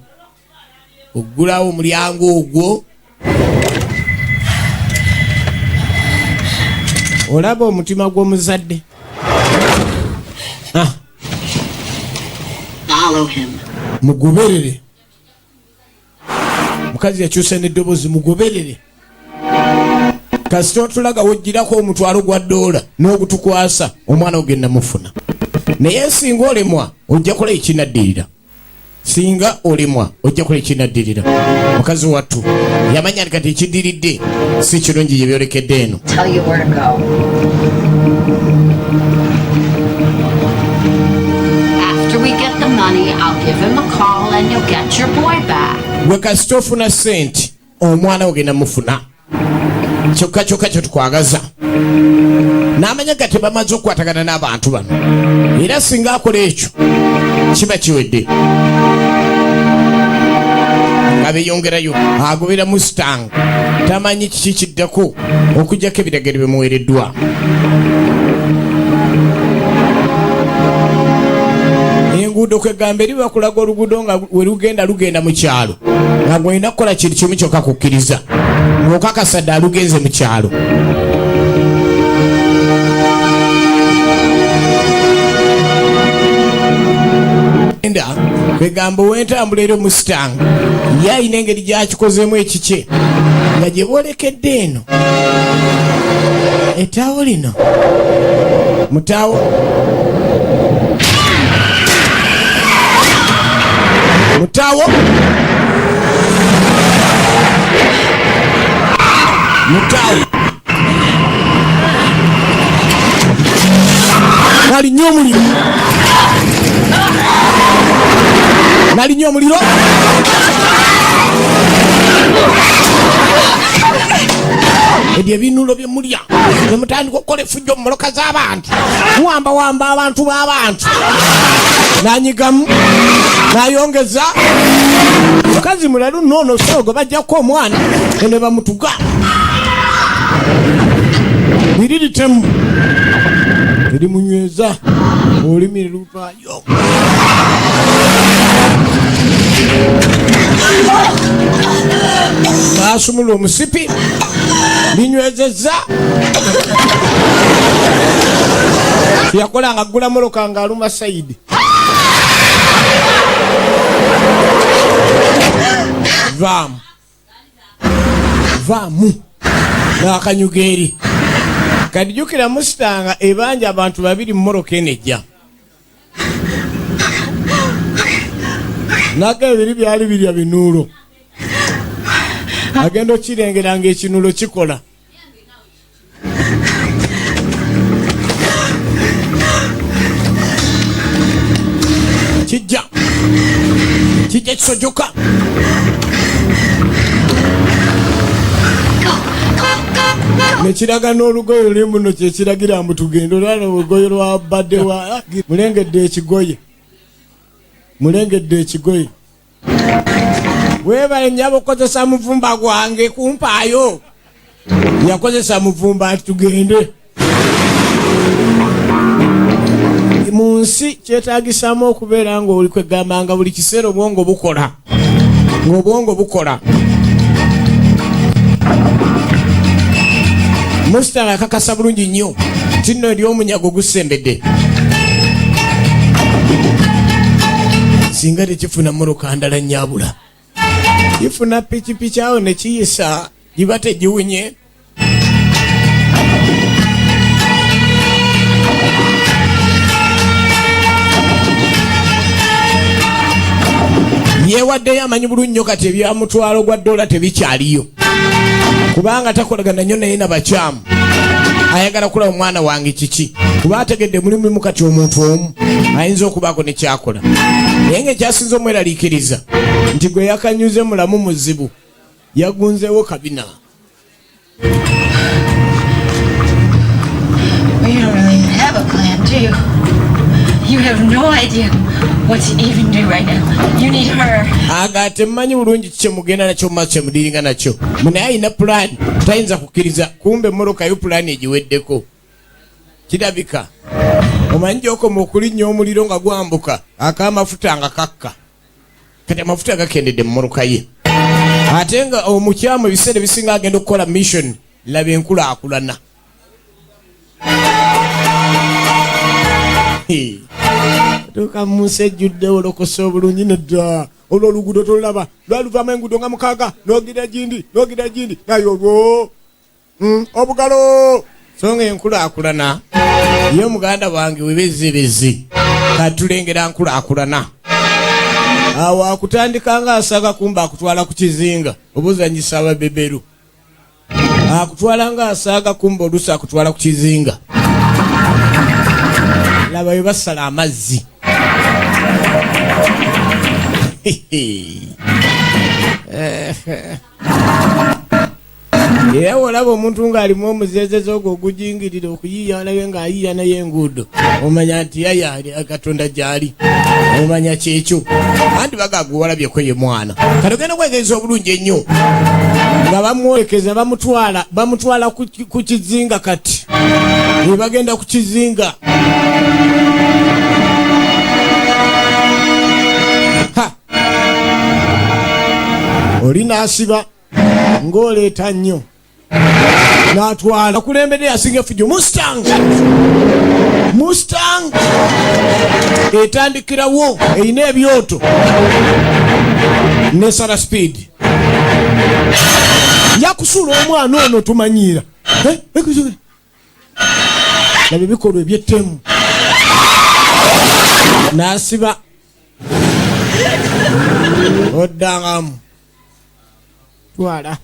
Oggulawo omulyango ogwo. Olaba omutima gw'omuzadde. Follow him. Mugoberere. Mukazi yakyusa n'eddoboozi mugoberere. kasito tulaga wojjirako omutwalo gwa $1 n'ogutukwasa omwana ogenda mufuna naye singa olemwa ojja kola ekinaddirira singa olemwa ojja kola ekinaddirira mukazi wattu yamanya kati ekiddiridde si kirungi gye byolekedde eno Tell you where to go. After we get the money, I'll give him a call and you'll get your boy back. gwe kasita ofuna sente omwana ogenda mufuna kyokka kyo tukwagaza n'amanya gati bamaze okukwatagana n'abantu bano era singa akola ekyo kiba kiwedde nga beeyongerayo agobera Mustang tamanyi kiki kiddako okugjako ebiragiro bimuweereddwa enguudo kwegamba eri bakulaga oluguudo nga we lugenda mu kyalo nga gwolina kukola kintu kimu kyokka kukkiriza ng'okakasa dda lugenze mu kyalo kwegamba ow'entambula eri Mustang ye ayina engeri gy'akikozeemu ekikye nga gye boolekedde eno ettaawo lino mutaawo mutaawo nalinnyo omuliro ebyo ebinulo bye mulya ne mutandika okukola effujjo mu mmotoka z'abantu muwambawamba abantu b'abantu n'anyigamu n'ayongeza mukazi mulalu noono soogo bajjako omwana ne bamutuga liriritemu erimunyweza olimi luvaayo baasumula omusipi linywezezza yakolanga ggula moloka ng'aluma sayidi vaamu n'akanyuga eri kati jjukira Mustang ebanja abantu babiri mu moroka enejja naga ebiri byali birya binuulo agenda okirengera ng'ekinuulo kikola kijja kisojoka nekiraga n'olugoye luli muno kyekiragira mbu tugenda olwala olugoye lwa badde wa mulengedde ekigoye weebale nyaba okozesa muvumba gwange kumpaayo yakozesa muvumba nti tugende mu nsi kyetaagisaamu okubeera ng'oli kwegamba nga buli kiseera obwongo bukola ng'obwongo bukola Mustang akakasa bulungi nnyo tinno eri omunyago gusembedde singa tekifuna mmotoka ndala nnyabula ifuna pikipiki awo nekiyisa giba tegiwunye yeewaddeyo amanyi bulungi nnyo kati ebyamutwalo gwa $1 tebikyaliyo kubanga takolagana nnyo naye nabakyamu ayagala kulaba omwana wange kiki kuba ategedde mulimu kati omuntu omu ayinza okubaako nekyakola naye ngaekyasinza omweraliikiriza nti gwe yakanyuze mulamu muzibu yagunzeewo kabina You have no idea what to even do right now. You need her. Agate mmanyi bulungi kye mugenda nakyo maaso kye mudiringa nakyo munaye ayina pulaani tayinza kukkiriza kumbe mmotoka yo pulaani egiweddeko kirabika omanyi gy'okoma okulinnya omuliro nga gwambuka ak'amafuta nga kakka kati amafuta gakendedde mu mmotoka ye ate nga omukyamu ebiseera ebisinga agenda okukola mission laba enkulaakulana tuuka mu nsi ejjudde olokosa obulungi nedda olwo oluguudo tolulaba lwaluvaamu enguudo nga 6 n'ogira gindi naye olwo obugalo songa enkulaakulana ye muganda wange webezebezi katulengera nkulaakulana awo akutandika nga asaga kumba akutwala ku kizinga obuzanyisa ababeberu akutwala nga asaga kumba olusa akutwala ku kizinga laba we basala amazzi era olaba omuntu ng'alimu omuzezeze ogwo ogujingirira okuyiiya olabe ng'ayiiya naye enguudo omanya nti yaya katonda gy'ali omanya kyekyo anti bagagwe walabyeko ye mwana kati ogenda okwegereza obulungi ennyo nga bamwolekeza bamutwala ku kizinga kati ne bagenda ku kizinga oli n'asiba ng'oleeta nnyo n'atwala kulembedde yasinga efujjo Mustang etandikirawo erina ebyoto ne Sara Speed yakusula omwana ono tumanyiira nabyo bikolwa ebyettemu n'asiba oddangamu twala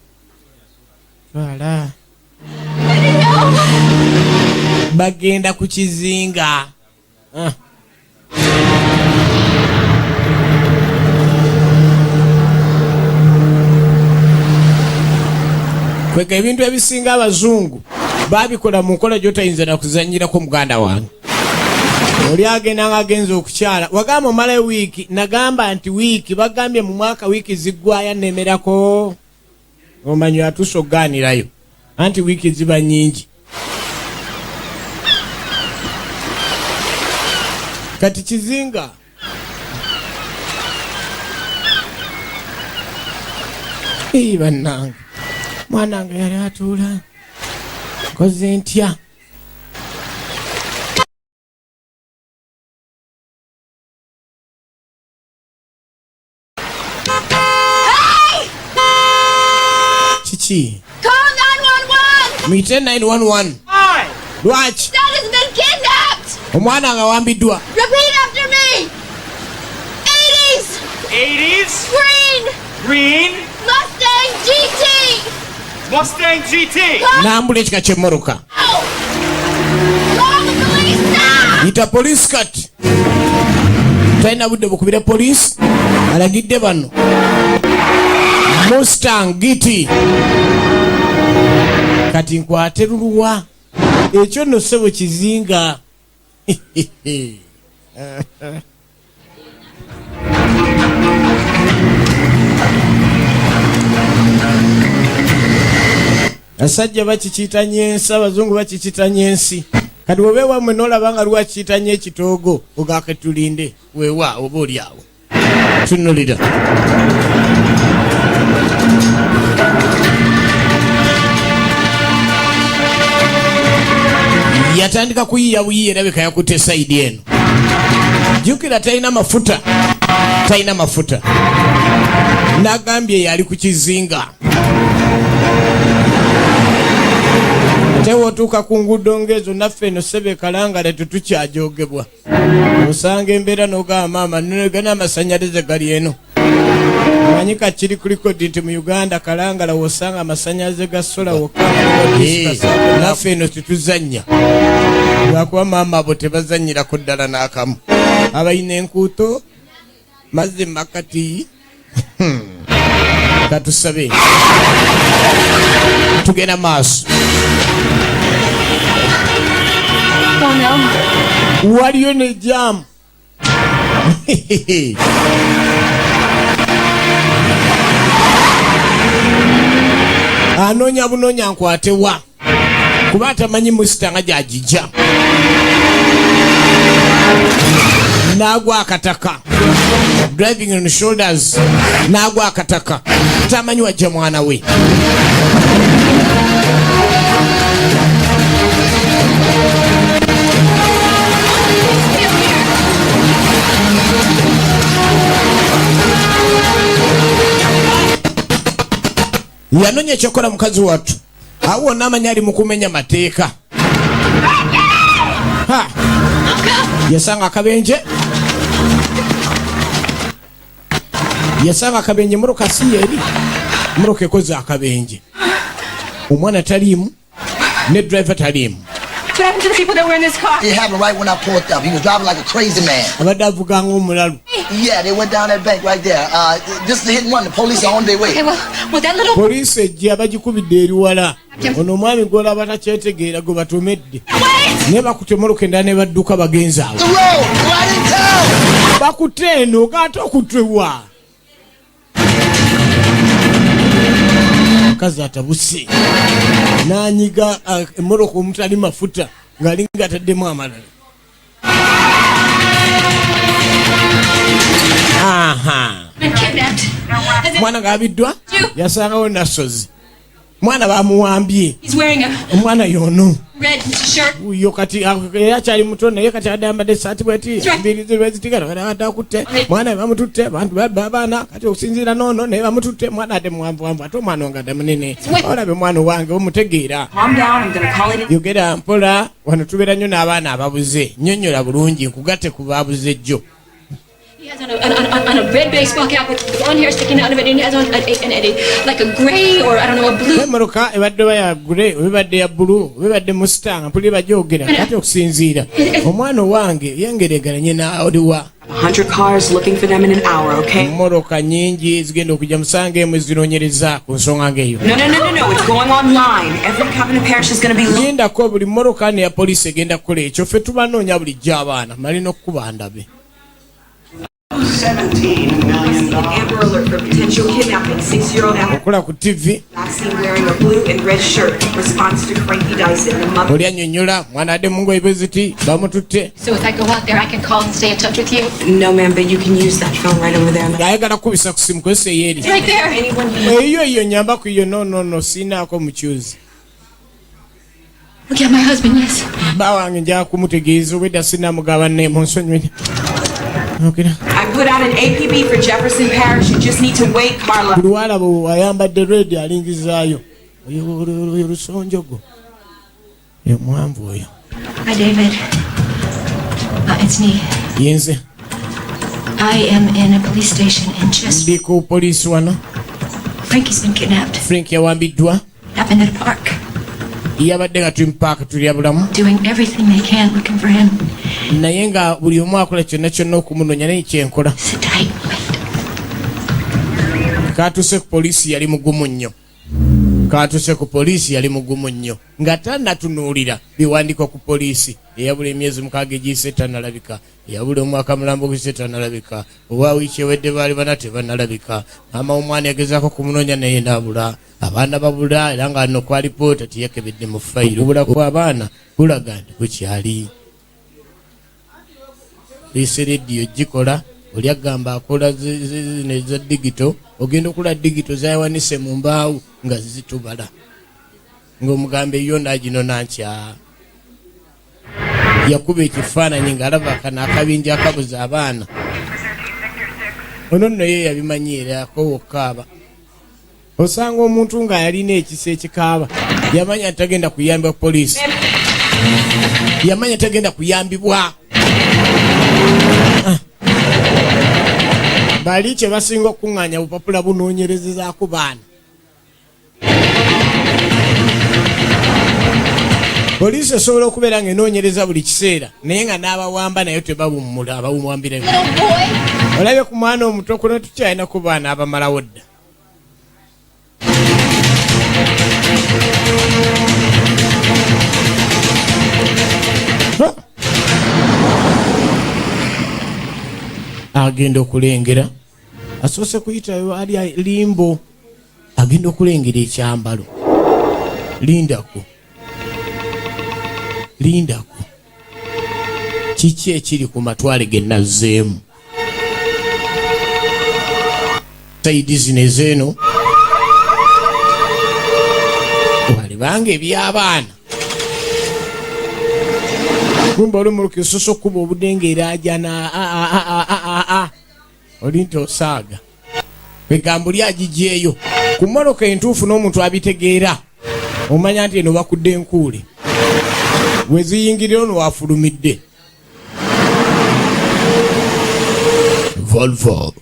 bagenda ku kizinga kweka ebintu ebisinga abazungu babikola mu nkola gy'otayinza na kuzanyirako muganda wange oli agenda nga agenza okukyala wagamba omala wiiki nagamba nti wiiki bagambye mu mwaka wiiki ziggwaya nemerako omanyi atuusa okugaanirayo anti wiiki ziba nyingi kati kizinga bannange mwanange yali atuula nkoze ntya kiki Call 911! muyite 911 lwaki Dad has been kidnapped! omwana nga wambiddwa Repeat after me! 80s! 80s? Green! Green? Mustang GT! Mustang GT! nambula ekika ky'emmoroka Oh! Call the police now! yita poliisi kati talina budde bukubira poliisi alagidde bano Mustang GT kati nkwate luluwa ekyo nno ssebo kizinga asajja bakikiyita nyensi abazungu bakikiyita nyensi kati bwe beewamwe n'olaba nga lwakiyita nyo ekitoogo ogake tulinde weewa oba oli awo tunulira yatandika kuyiiya buyiiya erabika yakutte sayidi eno jjukira talina mafuta n'agambye yali ku kizinga ate wootuuka ku nguudo ng'ezo naffe eno ssebe kalangala tetukyajogebwa osanga embeera n'ogamba maama nega n'amasanyalaze gali eno manyi kakiri ku likodi nti mu Uganda kalangala wosanga amasanyalaze ga sola wokka naffe eno tetuzannya lwakuba maama abo tebazannyirako ddala n'akamu abalina enkuuto mazzi makati katusabe tugenda maaso waliyo ne jaamu anoonya bunoonya nkwatewa kuba atamanyi musitanga gyagijja n'agwa akataka driving on shoulders n'agwa akataka tamanyi wajja mwana we yanoonya ekyokola mukazi wattu awo namanya ali mukumenya mateeka. Yasanga akabenje muroka si eri muroka ekoze akabenje omwana taliimu ne driver taliimu. What happened to the people that were in this car? It happened right when I pulled up. He was driving like a crazy man. Abadde avuga ng'omulalu. Yeah, they went down that bank right there. This is a hit and run. The police are on their way. Okay, well, that little... Police ejja bagikubidde eriwala. Ono omwami gw'olaba takyetegeera gwe batomedde. Ne bakutte moloka endala ne badduka bagenzi awo. The road, right in town. Bakutte eno gaate okutwewa. Kazi atabuse. N'anyiga emmoloka omutali mafuta ng'alinga ataddemu amalala. Mwana ng'abiddwa yasangawo nasozi. Mwana bamuwambye. Omwana y'ono. Uyo kati yakyali muto naye kati adambadde essaati bweti mbiri zibezitigala akutte mwana bamututte abantu babba abaana kati okusinziira noono naye bamututte mwana ate muwanvuwanvu ate omwana ongadde munene olabe mwana wange omutegeera yogera mpola wano tubeera nnyo n'abaana ababuze nnyonnyola bulungi nkugatte ku baabuze jjo. He has on a red baseball cap with blonde hair sticking out of it, and he has on like a gray or I don't know, a blue. Moroka ebadde ya gray ebadde ya blue ebadde mustang mpuli bajogera kati okusinziira omwana wange yengeregeranye na oliwa 100 cars looking for them in an hour, okay? Moroka nyingi zigenda okujja musange mu zinonyereza ku nsonga ngeyo. No, it's going online. Every cop in the parish is going to be genda ko buli moroka ne ya police egenda kukola ekyo ffe tubanoonya bulijjo abaana malina okukuba ndabe. $17 million. Amber alert for potential kidnapping. 6-year-old Apple ku TV. Seen wearing a blue and red shirt. Response to Frankie Dyson. The mother. Olianyonyola mwana ade mungo ibeziti bamututte. So if I go out there, I can call and stay in touch with you. No, ma'am, but you can use that phone right over there. Ayagala kubisa ku simu kwese yeri. Right there. Anyone? Iyo nyamba ku iyo no sinaako mukyuzi. Look at my husband, yes. Bawange nja kumutegeeza obwedda sinamugaba ne mu nsonyi. Okay. I put out an APB for Jefferson Parish. You just need to wait, Carla. Luwala bo ayambadde red alingizaayo. Oyo lusonjogo. Yo mwanvu oyo. Hi, David. It's me. Yenze. I am in a police station in Chester. Ndiko police wano. Frankie's been kidnapped. Frank yawambiddwa. Happened at a park. Yabadde nga tuli mu paaka tuli abulamu. Doing everything they can looking for him. Naye nga buli omu akola kyonna okumunonya naye kyenkola. Kaatuse ku poliisi yali mugumu nnyo. Nga tannatunuulira biwandiiko ku poliisi. Eyabula emyezi 6 egiyise tannalabika. Eyabula omwaka mulambo guyise tannalabika. Oba wiiki ewedde baali bana tebannalabika. Maama omwana yagezaako kumunonya naye n'abula. Abaana babula era nga no kwa lipoota tiyekebedde mu fayiro. Obula kw'abaana kulaga nti kukyali. Lise radio gikola oli agamba akola za digito ogenda okula digito zayawanise mu mbaawo nga zitubala ng'omugambe yo nagino nankya yakuba ekifaananyi ng'alaba kana akabinja akabuza abaana ono nno ye yabimanyiirako wokkaaba osanga omuntu nga yalina ekisa ekikaaba yamanya tagenda kuyambibwa poliisi yamanya tagenda kuyambibwa bali kye basinga okuŋŋaanya bupapula bunoonyerezezaako baana. Poliisi esobola okubeera ng'enoonyereza buli kiseera naye nga n'abawamba naye tebawummula abawummambire. Olabye ku mwana omuto kuno tukyalina ku baana abamalawo dda. Agenda okulengera asoose kuyitayo ali limbo agenda okulengera ekyambalo lindako kiki ekiri ku matwale ge nazzeemu saidi zino ezeeno walibanga eby'abaana kumba oli muluka esoso okuba obudde era ajana oli nti osaaga egambo lyagijjeeyo ku mmoloka entuufu n'omuntu abitegeera omanya nti eno bakudde enkuule weziyingirira ono wafulumidde. Volvo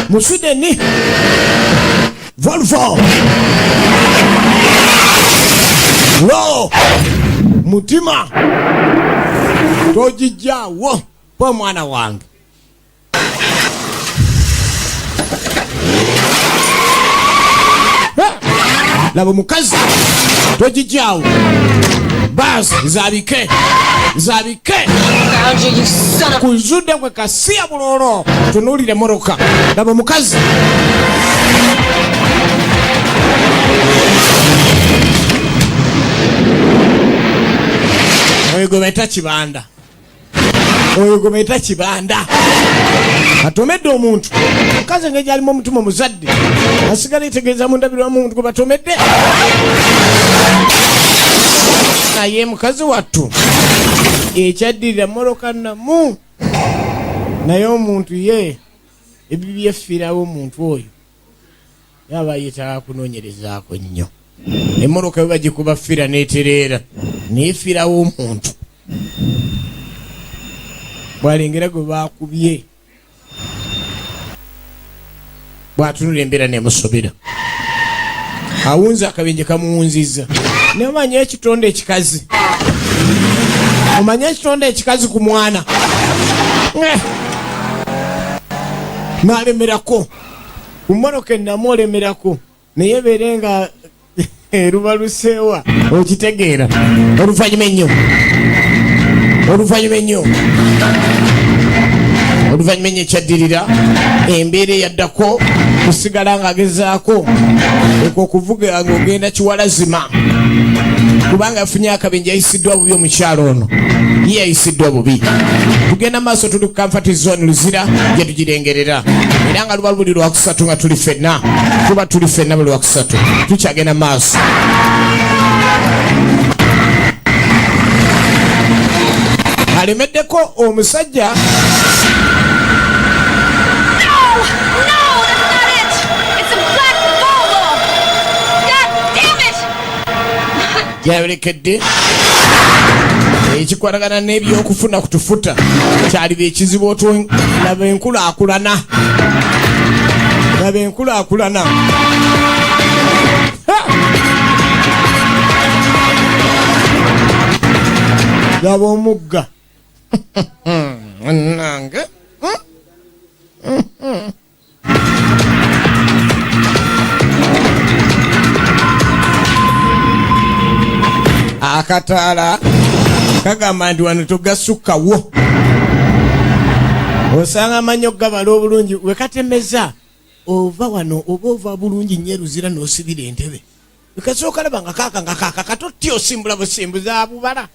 Musudeni Volvo no mutima tojijjawo po mwana wange. Labo mukazi tojijjawo basi zabike kuzudde kwe kasiya bulolo tunulire moroka. Labo mukazi oyo gometa kibanda atomedde omuntu mukazi ngeja alimu omutima omuzadde asigala itegeeza mu ndabiro omuntu gwe batomedde naye mukazi wattu ekyaddirira moroka namu naye omuntu ye ebibi effirawo omuntu oyo yaba yetaaga kunoonyerezaako nnyo. Emoroka bwe bagikuba ffira n'etereera neefirawo omuntu bw'alengera gwe baakubye bw'atunula embeera nemusobera awunza akabenje kamuwunzizza. Naye omanye ekitonde ekikazi ku mwana n'alemerako ku mmoroka ennamu olemerako naye ebeere nga luba luseewa okitegeera oluvannyuma ennyo ekyaddirira embeera eyaddako kusigala ng'agezaako okuvuga ng'ogenda kiwalazima kubanga afunye akabenje ayisiddwa bubi omukyalo ono ye ayisiddwa bubi. Tugenda maaso tuli ku Comfort Zone Luzira gye tugirengerera era nga luba buli lwakusatu nga tuli ffenna buli lwakusatu tukyagenda maaso. Alemeddeko omusajja yayolekedde ekikwatagana n'ebyokufuna kutufuta kyaliba ekizibu otwo. Laba enkulaakulana laba omugga nange akataala kagamba nti wano togasukkawo. Osanga amanyo gabala obulungi wekatemeza ova wano oba ova bulungi nnyo Luzira n'osibira entebe ekasooka laba nga kaaka katotti osimbula busimbuza abubala.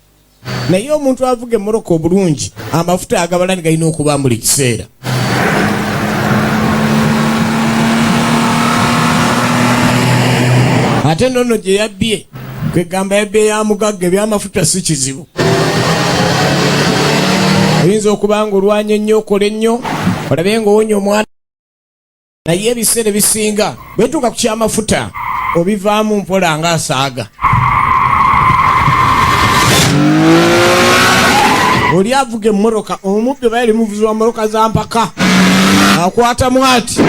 Naye omuntu avuga emmoroka obulungi amafuta agabala ni galina okuba buli kiseera. Ate nnono gye yabbye kwegamba yabbe ya mugagga ebyamafuta si kizibu. Oyinza okuba nga olwanya ennyo okole ennyo olabe ng'owonya omwana naye ebiseera ebisinga bwetuuka ku kyamafuta obivaamu mpola ng'asaaga. Oli avuga emmoroka omubbi oba yali muvuzi wa mmoroka za mpaka akwata mwati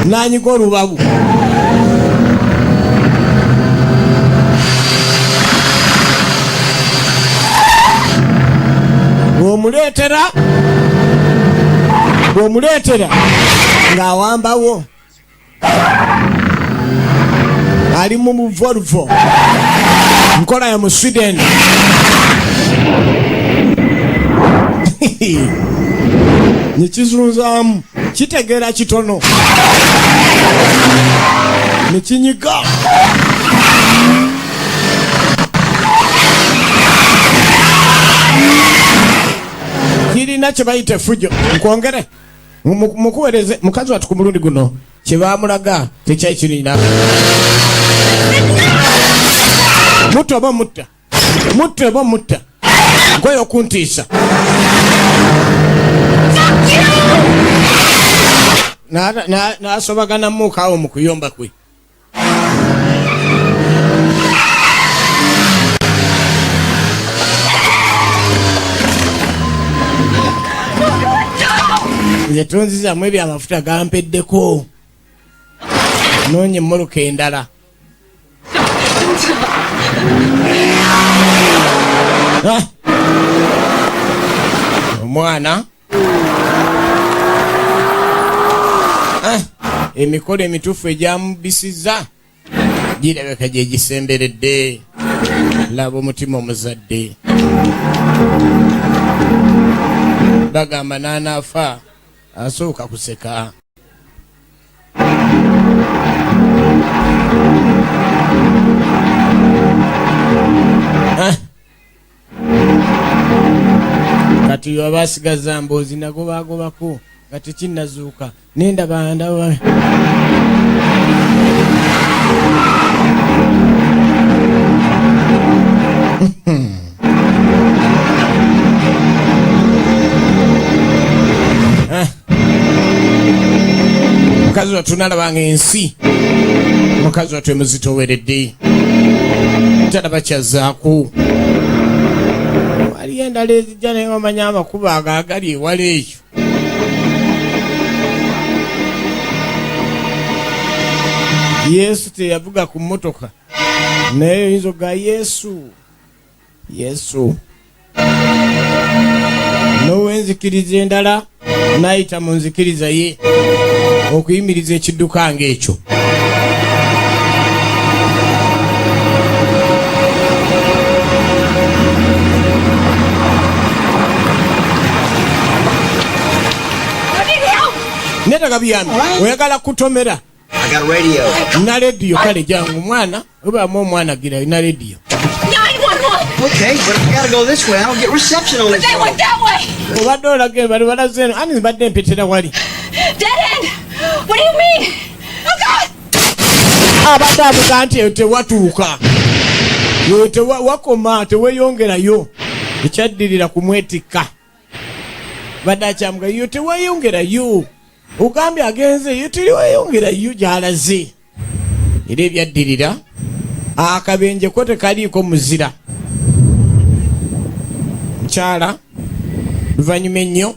n'anyiga olubabu bw'omuleetera ng'awambawo ali mu Volvo nkola ya mu Sweden nekizunzaamu kitegeera kitono nekinyiga kirina kye bayita effujo. Nkwongere mukuweereze mukazi wattu ku mulundi guno kye baamulaga tekyali kirina mutta oba mutta nkoye okuntiisa n'asobagana mukaawo mu kuyomba kwe. Nze tonzizamu ebyamafuta gampeddeko. Noonye emmoloka endala. Omwana emikolo emituufu egyamubisiza girabeka gye gisemberedde. Laba omutima omuzadde. Bagamba n'anaafa asooka kuseka. Kati waba asigaza mboozi nagobagobako nga tekinnazuuka nendaba ndaba. Mukazi wattu nalabanga ensi. Mukazi wattu emuzitoweredde. Talaba kyazzaako. Waliyo endala ezijja naye omanya amakubo agali ewala eyo. Yesu teyavuga ku mmotoka naye oyinza ga Yesu n'owenzikiriza endala n'ayita mu nzikiriza ye okuyimiriza ekidduka ng'ekyo. Netaga biyambi oyagala kutomera. I got a radio. Na radio kale jangu mwana oba mu mwana gira na radio. 911! Okay, but if I gotta go this way, I don't get reception on this They went that way! Obadola ge bali balazeno ani badde mpetera wali. Dead end! What do you mean? Oh God! Abadamu kanti te watuuka. Yote wakoma teweyongerayo. Ekyaddirira kumwetika. Badachamuga yote weyongerayo. Ugambye agenze yutili weyongerayo gyalaze. Era ebyaddirira akabenje ko tekaliiko muzira. Mukyala luvannyuma ennyo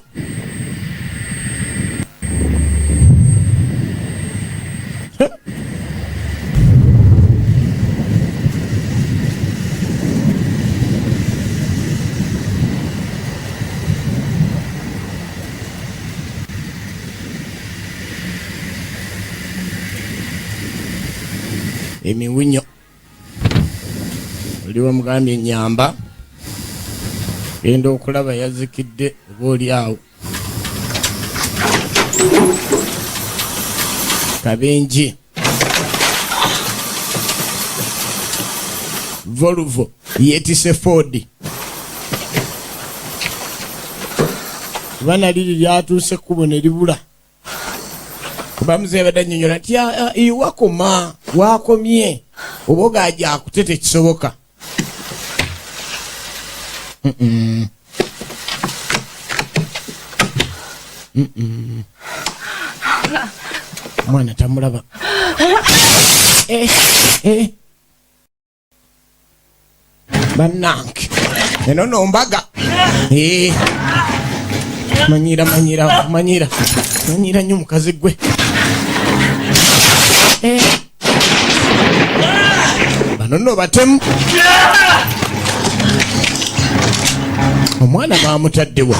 emiwinyo oliwo mugambye ennyamba genda okulaba yazikidde oba oli awo. Kabenje Volvo yetise Ford bana liri lyatuuse ekkubo ne libula. Kuba muzee badde annyonnyola nti iwakoma wakomye oba ogajja akutete kisoboka. Mwana tamulaba. Bannange eno nombaga. Manyira nnyo mukazi gwe. Bano nno batemu. Omwana bamutaddewa.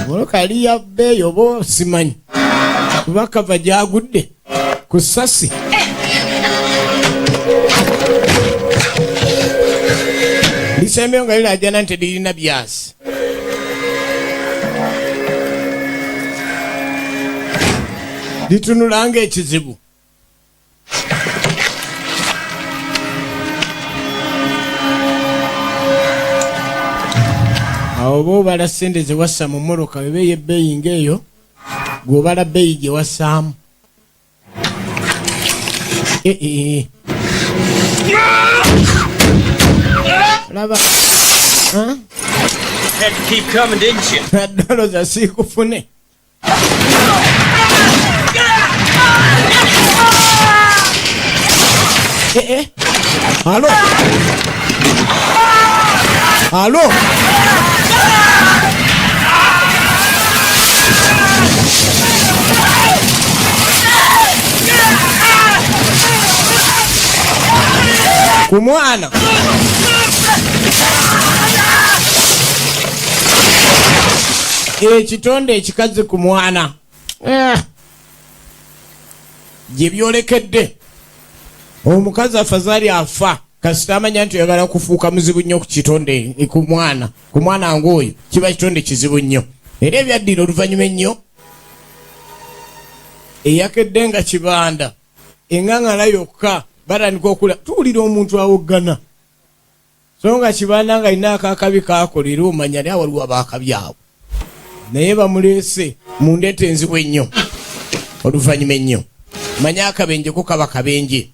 Moloka ali yabbeeyi oba simanyi kuba kava gyagudde ku ssasi. Lisembeyo nga lirajjana nti lirina byasi. Litunula ng'ekizibu. Awo bw'obala ssente ze wassa mu mmoloka bwe beeya ebbeeyi ng'eyo gw'obala bbeeyi gye wassaamu. Laba Had to keep coming, didn't you? Naddaloza siikufune. Alo. Alo. Ku mwana. Ekitonde ekikazi ku mwana. Gye byolekedde. Omukazi afazali afa kasita amanya nti oyagala kufuuka muzibu nnyo ku kitonde ku mwana ng'oyo kiba kitonde kizibu nnyo. Era ebyaddira oluvannyuma ennyo eyakedde nga kibanda eŋŋaŋala yokka batandika okula tuwulira omuntu awoggana so nga kibanda nga alina akabi kaakola era omanya ali awaliwo abaakabi awo naye bamuleese mu ndeeta enzibu ennyo oluvannyuma ennyo manya akabenje ko kaba kabenje.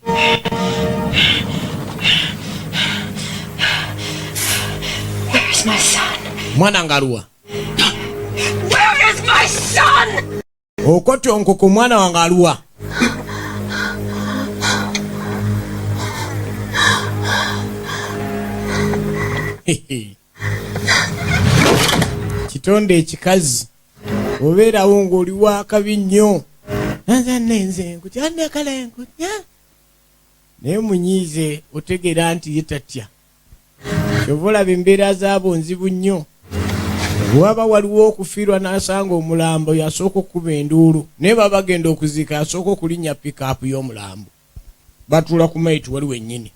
Where's my son? Mwana ngaluwa. Where is my son? Okotonko ku mwana wange aluwa. Kitonde ekikazi obeerawo ng'oli wakabi nnyo nanze nkutyande kalenkunya naye munyiize otegeera nti ye tatya kyova olaba embeera zaabo nzibu nnyo. Waba waliwo okufiirwa n'asanga omulambo yasooka okuba enduulu naye baba bagenda okuziika yasooka okulinnya pikaapu y'omulambo batuula ku maiti wali wennyini.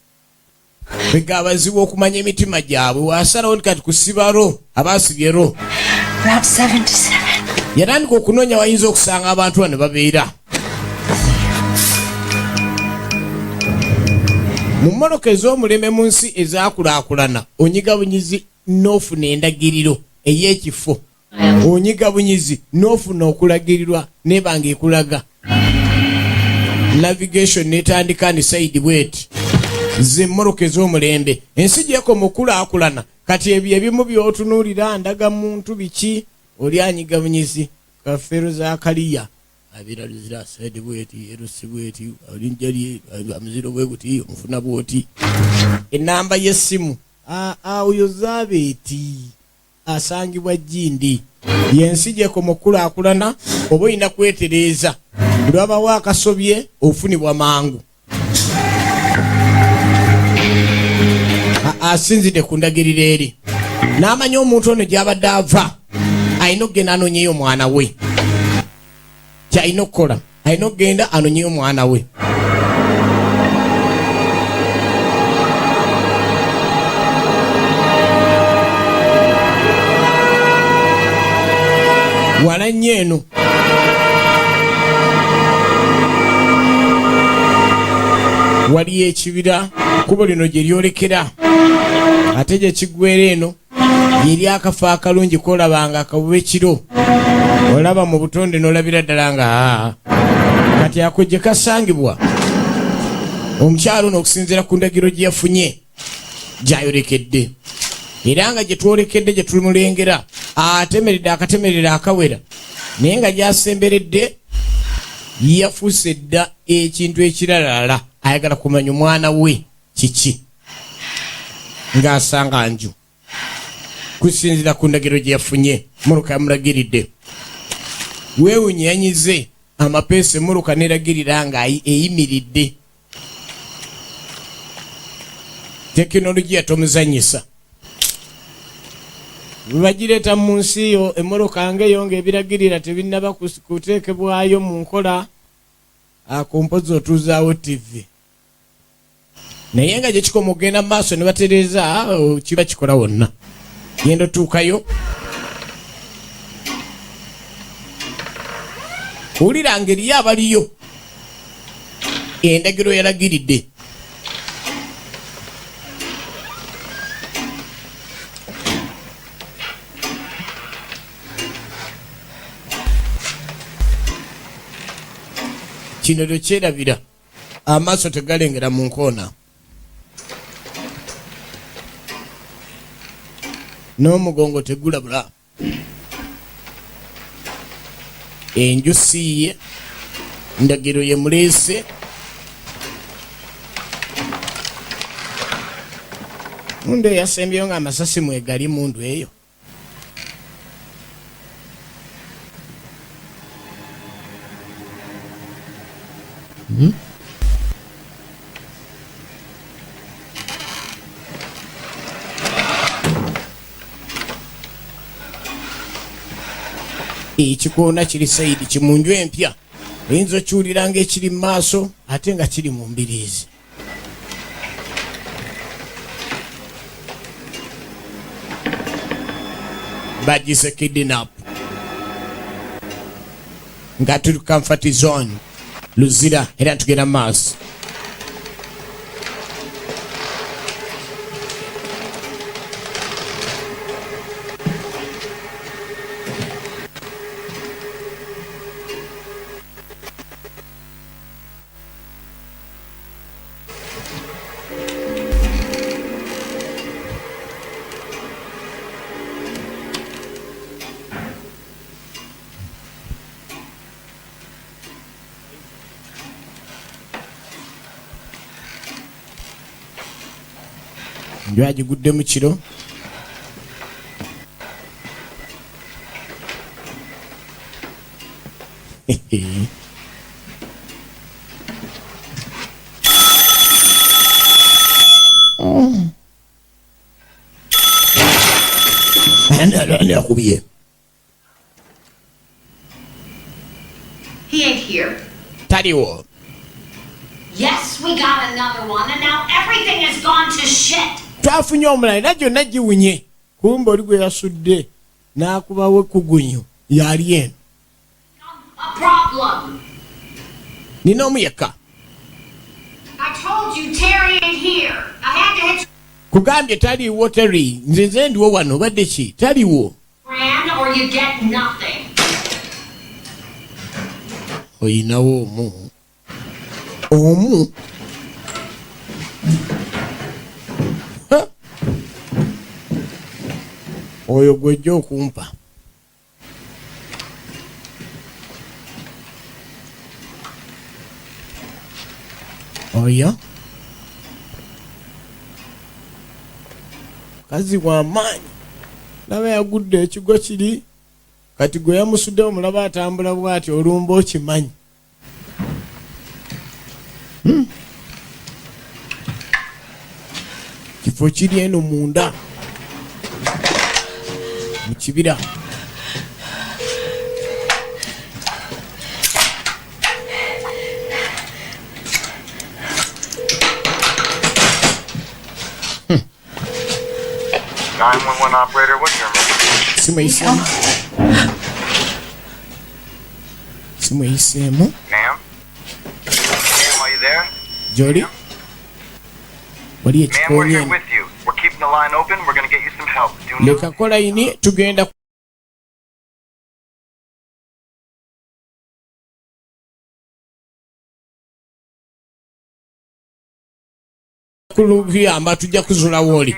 Bega abazibu okumanya emitima gyabwe wasalawo nti kati kusibaro abaasibyero yatandika okunoonya wayinza okusanga abantu bano babeera mu mmoloka ez'omulembe mu nsi ezaakulaakulana. Onyiga bunyizi n'ofuna endagiriro ey'ekifo, onyiga bunyizi n'ofuna okulagirirwa nebanga ekulaga navigation netandika ni side bweti zimmoloka ez'omulembe. Ensi gyekoma okulaakulana kati ebyo ebimu by'otunuulira ndaga muntu biki oli anyiga bunyizi kafeero za kaliya abiralizira side bweti erusi bweti olinjali amuziro bwe guti omufuna bwoti enamba y'essimu oyo zaabeeti asangibwa jjindi. Yensi gyekoma okulaakulana oba olina kwetereeza buli wabawo akasobye ofunibwa mangu. Asinzidde ku ndagiriro eri n'amanya omuntu ono gy'abadde ava alina okugenda anoonyeyo omwana we. Kyalina okukola alina okugenda anoonyeyo omwana we. Wala nnyo eno waliyo ekibira kubo lino gye lyolekera ate gye kiggweera eno yeri akafo akalungi kolabanga akabuba ekiro olaba mu butonde n'olabira ddala nga kati ako gye kasangibwa omukyalo ono okusinziira ku ndagiro gye yafunye gy'ayolekedde era nga gye twolekedde gye tulimulengera atemeredde akatemerera akawera naye nga gyasemberedde yafuuse dda ekintu ekiralala ayagala kumanya omwana we kiki ng'asanga nju kusinziira ku ndagiro gye yafunye Muluka yamulagiridde. Weewunyanyize amapeesa Muluka neragirira nga eyimiridde. Tekinologiya tomuzanyisa bagireeta mu nsi yo emmoloka ng'eyo ng'ebiragirira tebinnaba kuteekebwayo mu nkola akompozi otuuzaawo TV naye nga gye kikoma okugenda mu maaso ne batereeza kiba kikola wonna genda otuukayo wulira ngeriyo abaliyo endagiro yalagiridde. Kino lyo kyerabira amaaso tegalengera mu nkoona. n'omugongo tegulabula. Enjusi ye ndagiro ye muleese. Mundu yasembyeyo nga amasasi mwegali mundu eyo. Ekikoona kiri sayidi kimunju empya. Oyinza okiwulira ng'ekiri mu maaso ate nga kiri mu mbiriizi. Bagise kidnap. Nga tuli comfort zone. Luzira era tugenda maaso. Njwaji gudde mu kiro. He ain't here. Taliwo. Yes, we got another one, and now everything has gone to shit. Twafunye omulala era gyonna giwunye. Kumba oli gwe yasudde n'akubawo kugunyu yali eno. A problem. Nina omuyeka. I told you Terry ain't here. I had to hit Kugambye taliwo Terry. Nze ndiwo wano obadde ki? Taliwo. Fran or you get nothing. Oyinawo omu. Omu? Oyo gwejja okumpa. Oya kazi w'amaanyi. Laba yagudde ekigo kiri kati gwe yamusudde omulaba atambula bw'ati olumba okimanyi. Kifo kiri eno munda mu kibira. Operator, what's your name? Simu isimu. Simu isimu. Ma'am? Ma'am, are you there? Jolly. Wali Ma'am, we're here ekikoonye. with you. We're keeping the line open. We're going to get you some help. Do Leka kola ini tugenda kuluyamba tujja kuzula woli.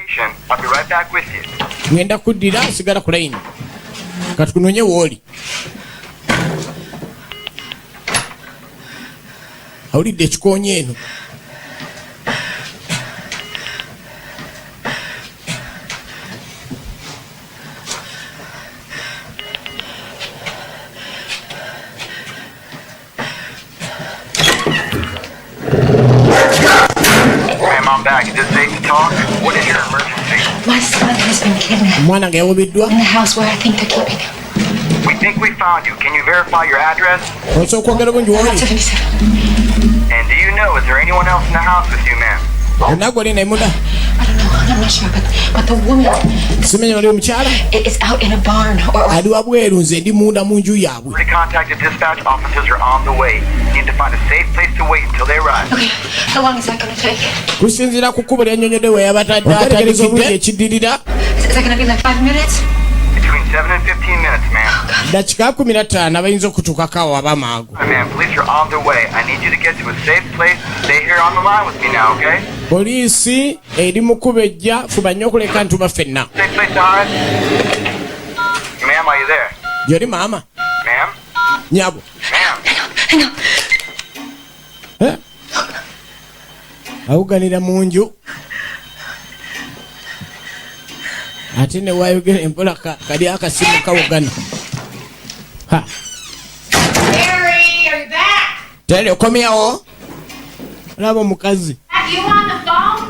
I'll be right back with you. Ngenda kuddira sigala ku line. Kati kunonye woli. Awulidde ekikoonye eno. Ma'am, I'm back. Is it safe to talk? What is your emergency? My son has been kidnapped Omwana nga yawobeddwa. in the house where I think they're keeping him. We think we found you. Can you verify your address? Osobola okwogera bungi That's woli. what he said. And do you know, is there anyone else in the house with you, ma'am? Onna gwoli naimunda. I don't know. I'm not sure, but the woman Simenya wali omukyala. is out in a barn or Ali wabweru nze ndi munda mu nju yaabwe. Already contacted dispatch. Officers are on the way. You need to find a safe place to wait until they arrive. Okay, how long is that going to take? Kusinziira ku kkubo lyannyonnyodde we yabatadde ategereza obulungi ekiddirira. Is that going to be like 5 minutes? Between 7 and 15 minutes, ma'am. Dakiika 15 abayinza okutuukako awo aba mangu. Ma'am, police are on their way. I need you to get to a safe place. Stay here on the line with me now, okay? Poliisi eri mu kubejja fuba nnyo okuleka ntuba ffenna. Safe place to hide? Ma'am, are you there? Gy'oli maama? Ma'am? Nyabo. Ma'am? Awuganira mu nju. Ate ne waayogera empola kali akasimu kawugana. Terry, are you back? Terry, okomyawo? Olaba omukazi. Are you on the phone?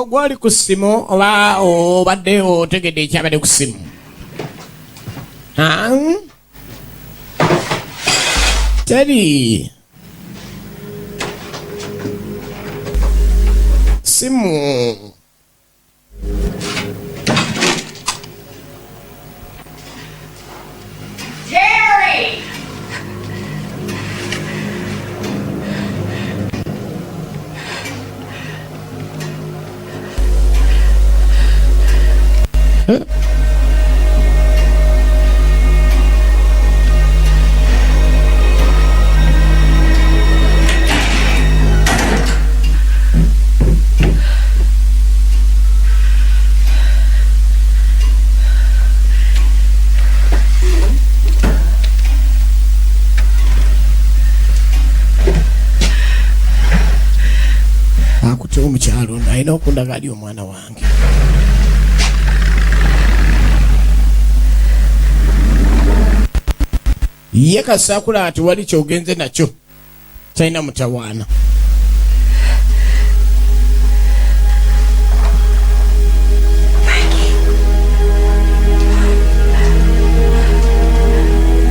Gwali ku ssimu oba obadde otegedde ekyabadde ku ssimu? Terry. Simu. Terry! Akutte omukyalo ono alina okundaga ali omwana wange. Ye Kasakula ati wali kyogenze nakyo talina mutawaana.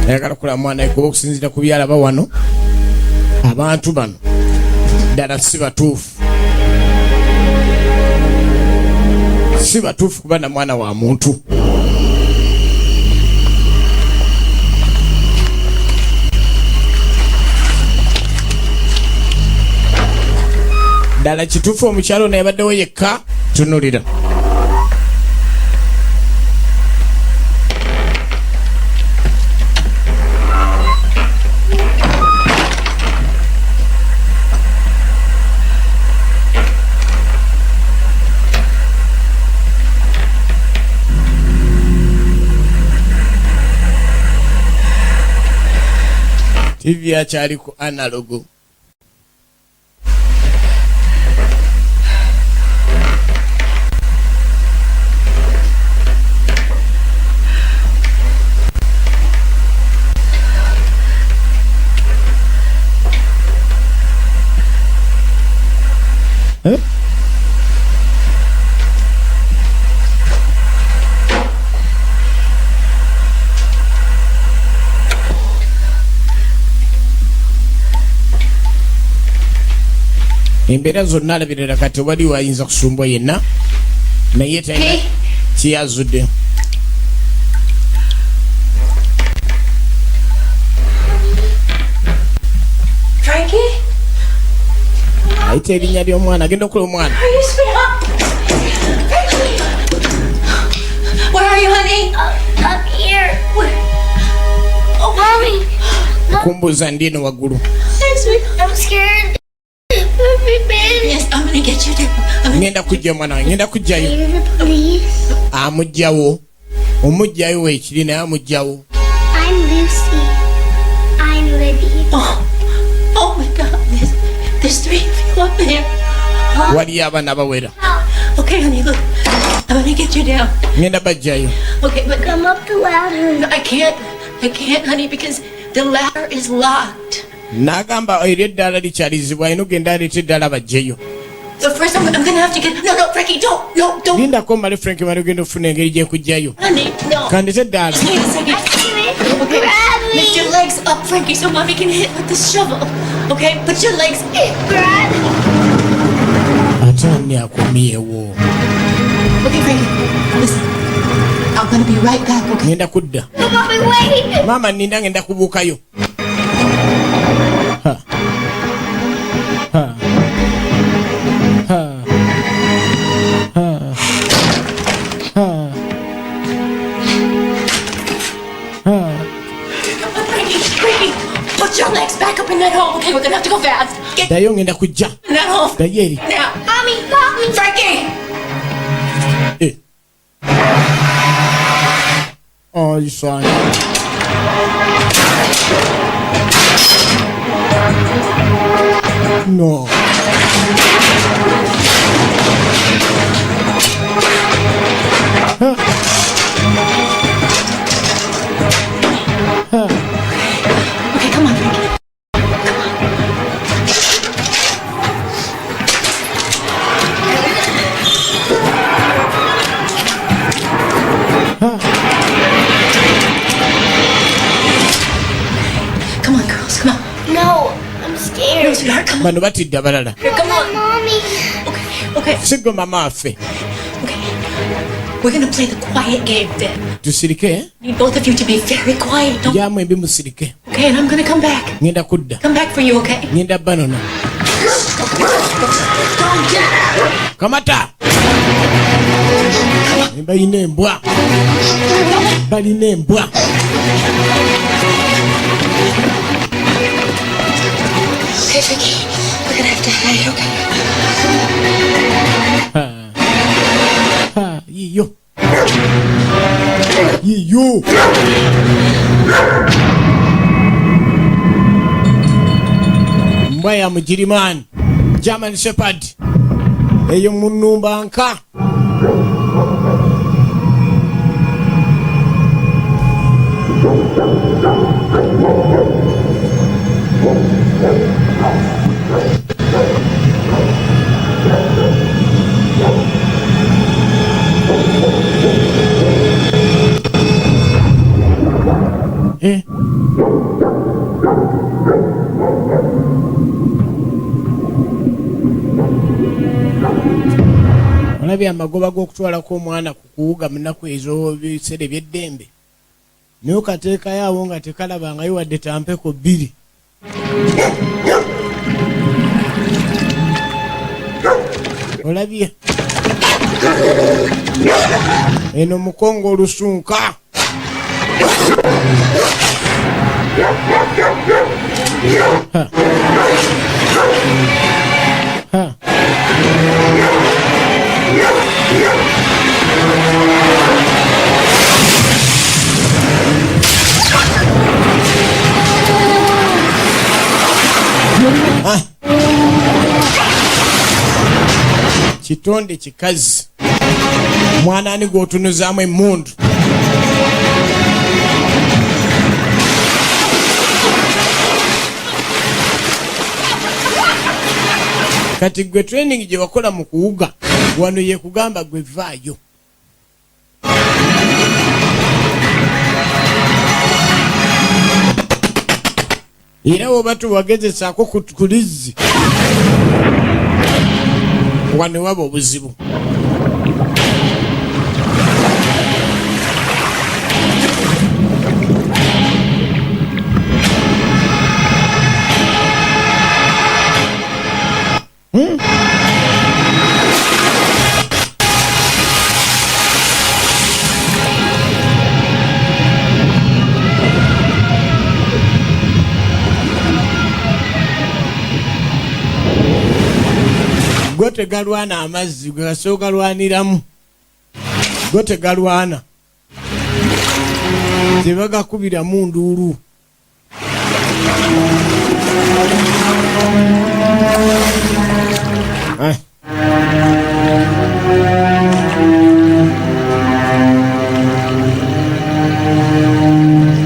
ayagala kula mwana ekuba okusinziira ku byalaba wano abantu bano ddala si batuufu. Si batuufu kuba na mwana wa muntu. Ddala kituufu omukyalo naye baddewo yekka tunulira. TV akyali ku analogo. Embeera zonna alabirira kati wali wayinza kusumbwa yenna naye talina kiyazudde. Frankie? Ayita erinnya ly'omwana agenda okula omwana. Are you sweetheart? Frankie! Where are you, honey? Up here. Where? Oh, Mommy. Kumbuuza ndi eno waggulu. Hey, sweetheart. I'm scared. Yes, I'm gonna get you there. Ngenda kujja mwana wange, ngenda kujjayo. Please. Amugjawo. Omugjayo weekiri naye amugjawo. I'm Lucy. I'm Libby. Oh my God. There's 3 of you up there. Waliyo abaana bawera. Okay, honey, look. I'm gonna get you down. Ngenda bajjayo. Okay, but Come up the ladder. I can't, honey, because the ladder is locked. N'agamba eryo eddaala likyalizibwa alina ogenda aleeta eddaala bajjeyo. So first I'm gonna have to get... No, Frankie, don't. Lindako mmale Frank mali ogenda ofuna engeri gyekujjayo. Honey, no. Kandeta eddaala. Just wait a second. Okay, lift your legs up, Frankie, so Mommy can hit with the shovel. Okay, put your legs in. Ate ani akomyewo. Okay, Frankie, listen. I'm gonna be right back, okay? Ngenda kudda. Mommy, wait. Maama nninda ngenda kubuukayo. Frankie, put your legs back up in that hole, okay? We're gonna have to go fast. Get Ddayo ngenda kujja. in that hole. Dayeri. Now. Mommy. Frankie. Oh, you saw it. No. Okay, come on, Frankie. Come on, girls, come on. No, I'm scared. No, sweetheart, come on. Bano batidde abalala. Here, come on. Mommy. Okay. Siggo mama waffe. Okay. We're gonna play the quiet game, then. Tusirike, eh? Need both of you to be very quiet. Don't. Jamu embi musirike. Okay, and I'm gonna come back. Ngenda kudda. Come back for you, okay? Ngenda banono. Kamata. Balina embwa. Balina embwa. Okay, Frankie. We're gonna have to hide, okay? Yiyo. Yiyo. Mbwa ya Mugirimaani. German Shepherd. Eyo munumba nka. Olabye amagoba g'okutwalako omwana ku kuwuga mu nnaku ezo biseera eby'eddembe naye okateekayo awo nga tekalabangayo wadde tampeko bbiri. Olabye eno mukongo olusunka. Kitonde kikazi mwana ani gw'otunuzaamu emmundu. Kati gwe training gye wakola mu kuwuga wano ye kugamba gwe vaayo. Era oba tuwagezesaako ku lizzi wano waba obuzibu. Go tegalwana amazzi gwe gasooka lwaniramu. Go tegalwana tebagakubiramu nduulu.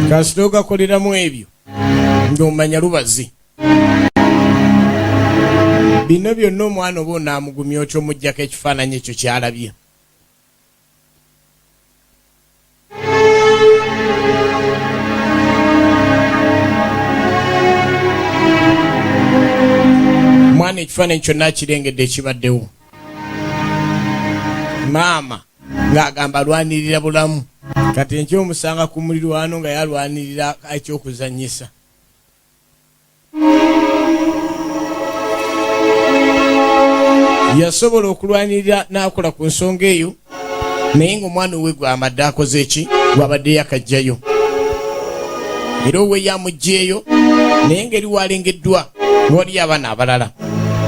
Kasita ogakoleramu ebyo ng'omanya lubazi. Bino byonna omwana oba onaamugumya otyo omuggyako ekifaananyi ekyo kyalabye. Omwana ekifaananyi kyonna akirengedde ekibaddewo. Maama ng'agamba alwanirira bulamu. Kati enkya omusanga ku mulirwano nga yalwanirira ekyokuzannyisa. Yasobola okulwanirira n'akola ku nsonga eyo naye ng'omwana owe gwe amadde akoze eki gw'abadde yakajjayo. Era owe yamuggyeeyo naye ng'eri walengeddwa ng'oli abaana abalala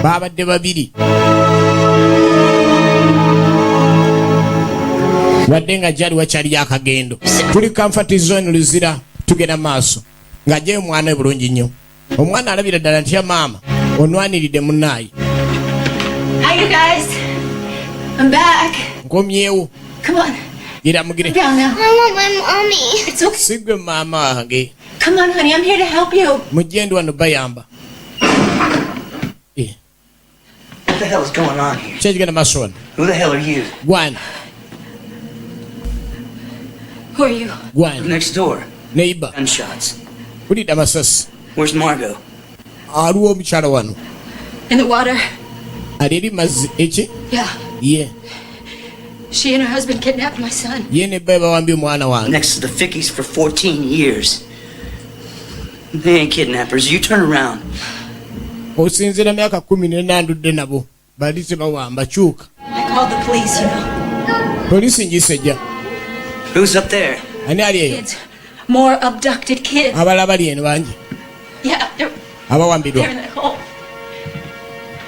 babadde babiri wadde nga gyali wakyali akagendo. Tuli comfort zone Luzira tugenda maaso ng'ajjayo omwana we bulungi nnyo. Omwana alabira ddala ntya maama onwaniridde munnaayi. Hi, you guys. I'm back. Nkomyewo. Come on. Gira mugire. Down now. I want my mommy. It's okay. Sigwe maama wange. Come on, honey. I'm here to help you. Mujjendi wano bayamba. What the hell is going on here? Kyekigenda maaso wano. Who the hell are you? Gwana. Who are you? Gwana. Next door. Neighbor. Gunshots. Pulidde amasasi. Where's Margot? Aliwo omukyala wano. In the water. Ali eri mazzi eki? Yeah. Ye. She and her husband kidnapped my son. Ye ne bba bawambye omwana wange. Next to the Fickies for 14 years. They ain't kidnappers. You turn around. Osinziira myaka 14 ndudde nabo. Bali tebawamba kyuka. I called the police, you know. Poliisi njisejja. Who's up there? Ani ali eyo? Kids. More abducted kids. Abalala bali eno bangi. Yeah, they're Abawambiddwa. in that hole.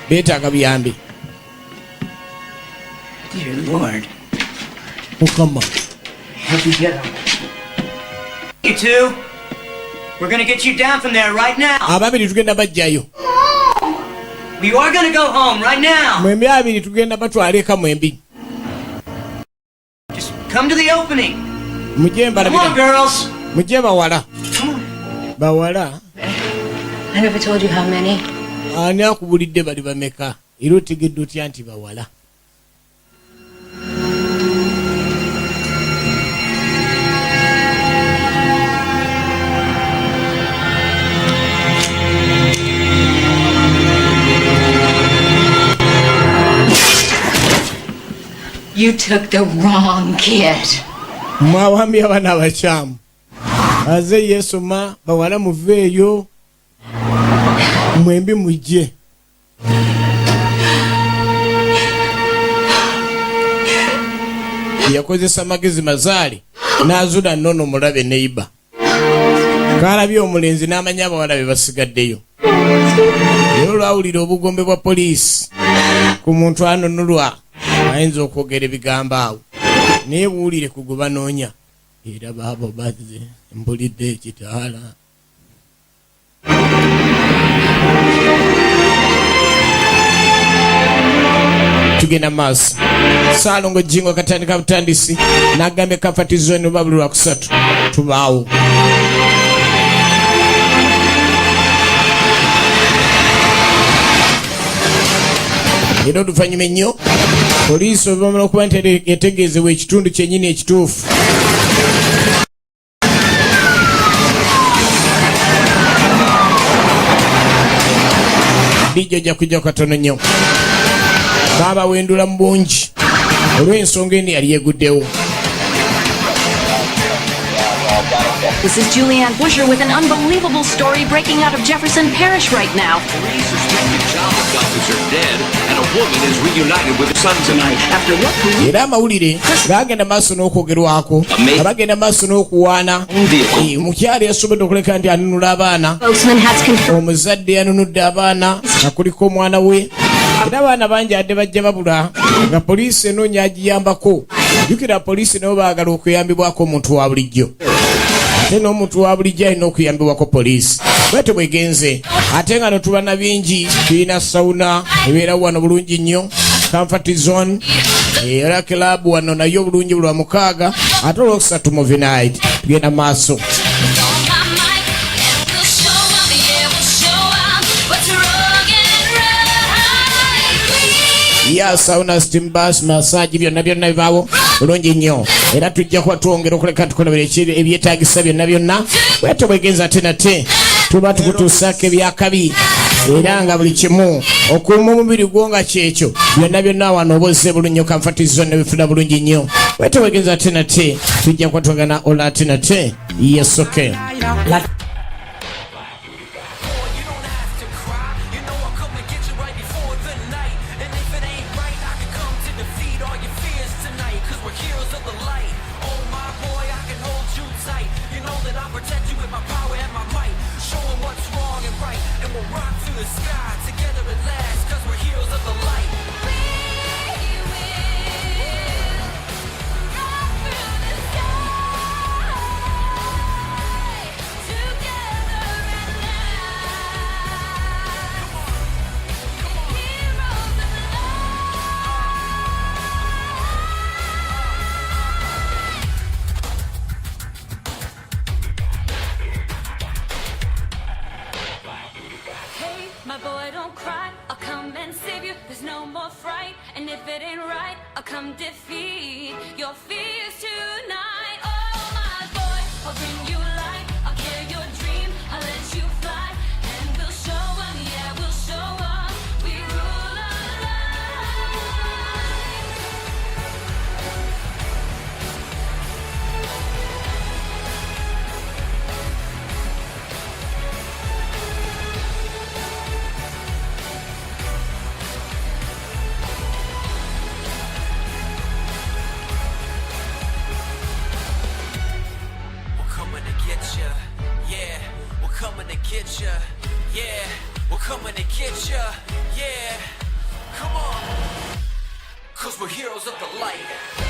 Beetaaga buyambi. Dear Lord. Mukama. How'd you get them? You two? We're gonna get you down from there right now. Ababiri tugenda bajjayo. You are gonna go home right now. Mwembi abiri tugenda batwala eka mwembi. Just come to the opening. Mujje Come on, mbalabira. girls. Mujje bawala. Come on. Bawala. I never told you how many. Ani akubulidde bali bameka? Era otegedde otya nti bawala? You took the wrong kid. Mwawambye abaana abakyamu. Aze yeesoma bawala muveeyo. Mwembi mujje. Yakozesa amagezi mazaali n'azuula nnono mulabe neiba. Kaalabye omulenzi n'amanya abawala be basigaddeyo. Era olwawulira obugombe bwa poliisi ku muntu anonulwa ayinza okwogera ebigambo awo. Naye buwulire ku gwe banoonya. Era baabo bazze mbulidde ekitaala. Tugenda maaso. Saalongo Jingo katandika butandisi n'agambye Comfort Zone babuli lwa kusatu. Tubaawo. Era oluvannyuma ennyo poliisi oluvanyuma okuba nti yategeezebwa ekitundu kyennyini ekituufu. Dijjo ojja kujja katono nnyo. Baabawendula mu bungi olw'ensonga eno yali yeguddewo. This is Julianne Busher with an unbelievable story breaking out of Jefferson Parish right now. Three suspected child abductors are dead, and a woman is reunited with her son tonight. After what police... Era amawulire gaagenda maaso n'okwogerwako, abagenda maaso n'okuwaana. Mukyala yasobodde okuleka nti anunula abaana. Omuzadde yanunudde abaana nga kuliko omwana we. Era abaana bangi adde bajja babula nga poliisi enoonya agiyambako. Jjukira poliisi nabo baagala okuyambibwako omuntu wa bulijjo. Ate n'omuntu wa bulijjo alina okuyambibwako poliisi. Bwete bwegenze. Ate nga notuba na bingi tulina sawuna ebeera wano bulungi nnyo. Comfort Zone. Era club wano nayo bulungi bulwa mukaaga. Ate olwokusatu movie night. Tugenda maaso. Ya sauna steam bath massage byonna byonna bibaawo bulungi nnyo. Era tujja kuba twongera okuleka tukolabira ebyetaagisa byonna byonna. Bwete bwegenza ate nate tuba tukutuusaako ebyakabi. Era nga buli kimu okuuma omubiri gwo nga kyekyo byonna byonna wano oba ozze bulungi Comfort Zone bifuna bulungi nnyo. Bwete bwegenza ate nate tujja kuba twagana ola ate nate yesoke. if it ain't right, I'll come defeat your fears tonight. Oh my boy, I'll bring you light, I'll carry your dream, I'll let you fly, and we'll show 'em, yeah, we'll show 'em, we rule our life. We're coming to get ya, yeah. We're coming to get ya, yeah. We're coming to get ya, yeah. Come on, 'cause we're heroes of the light.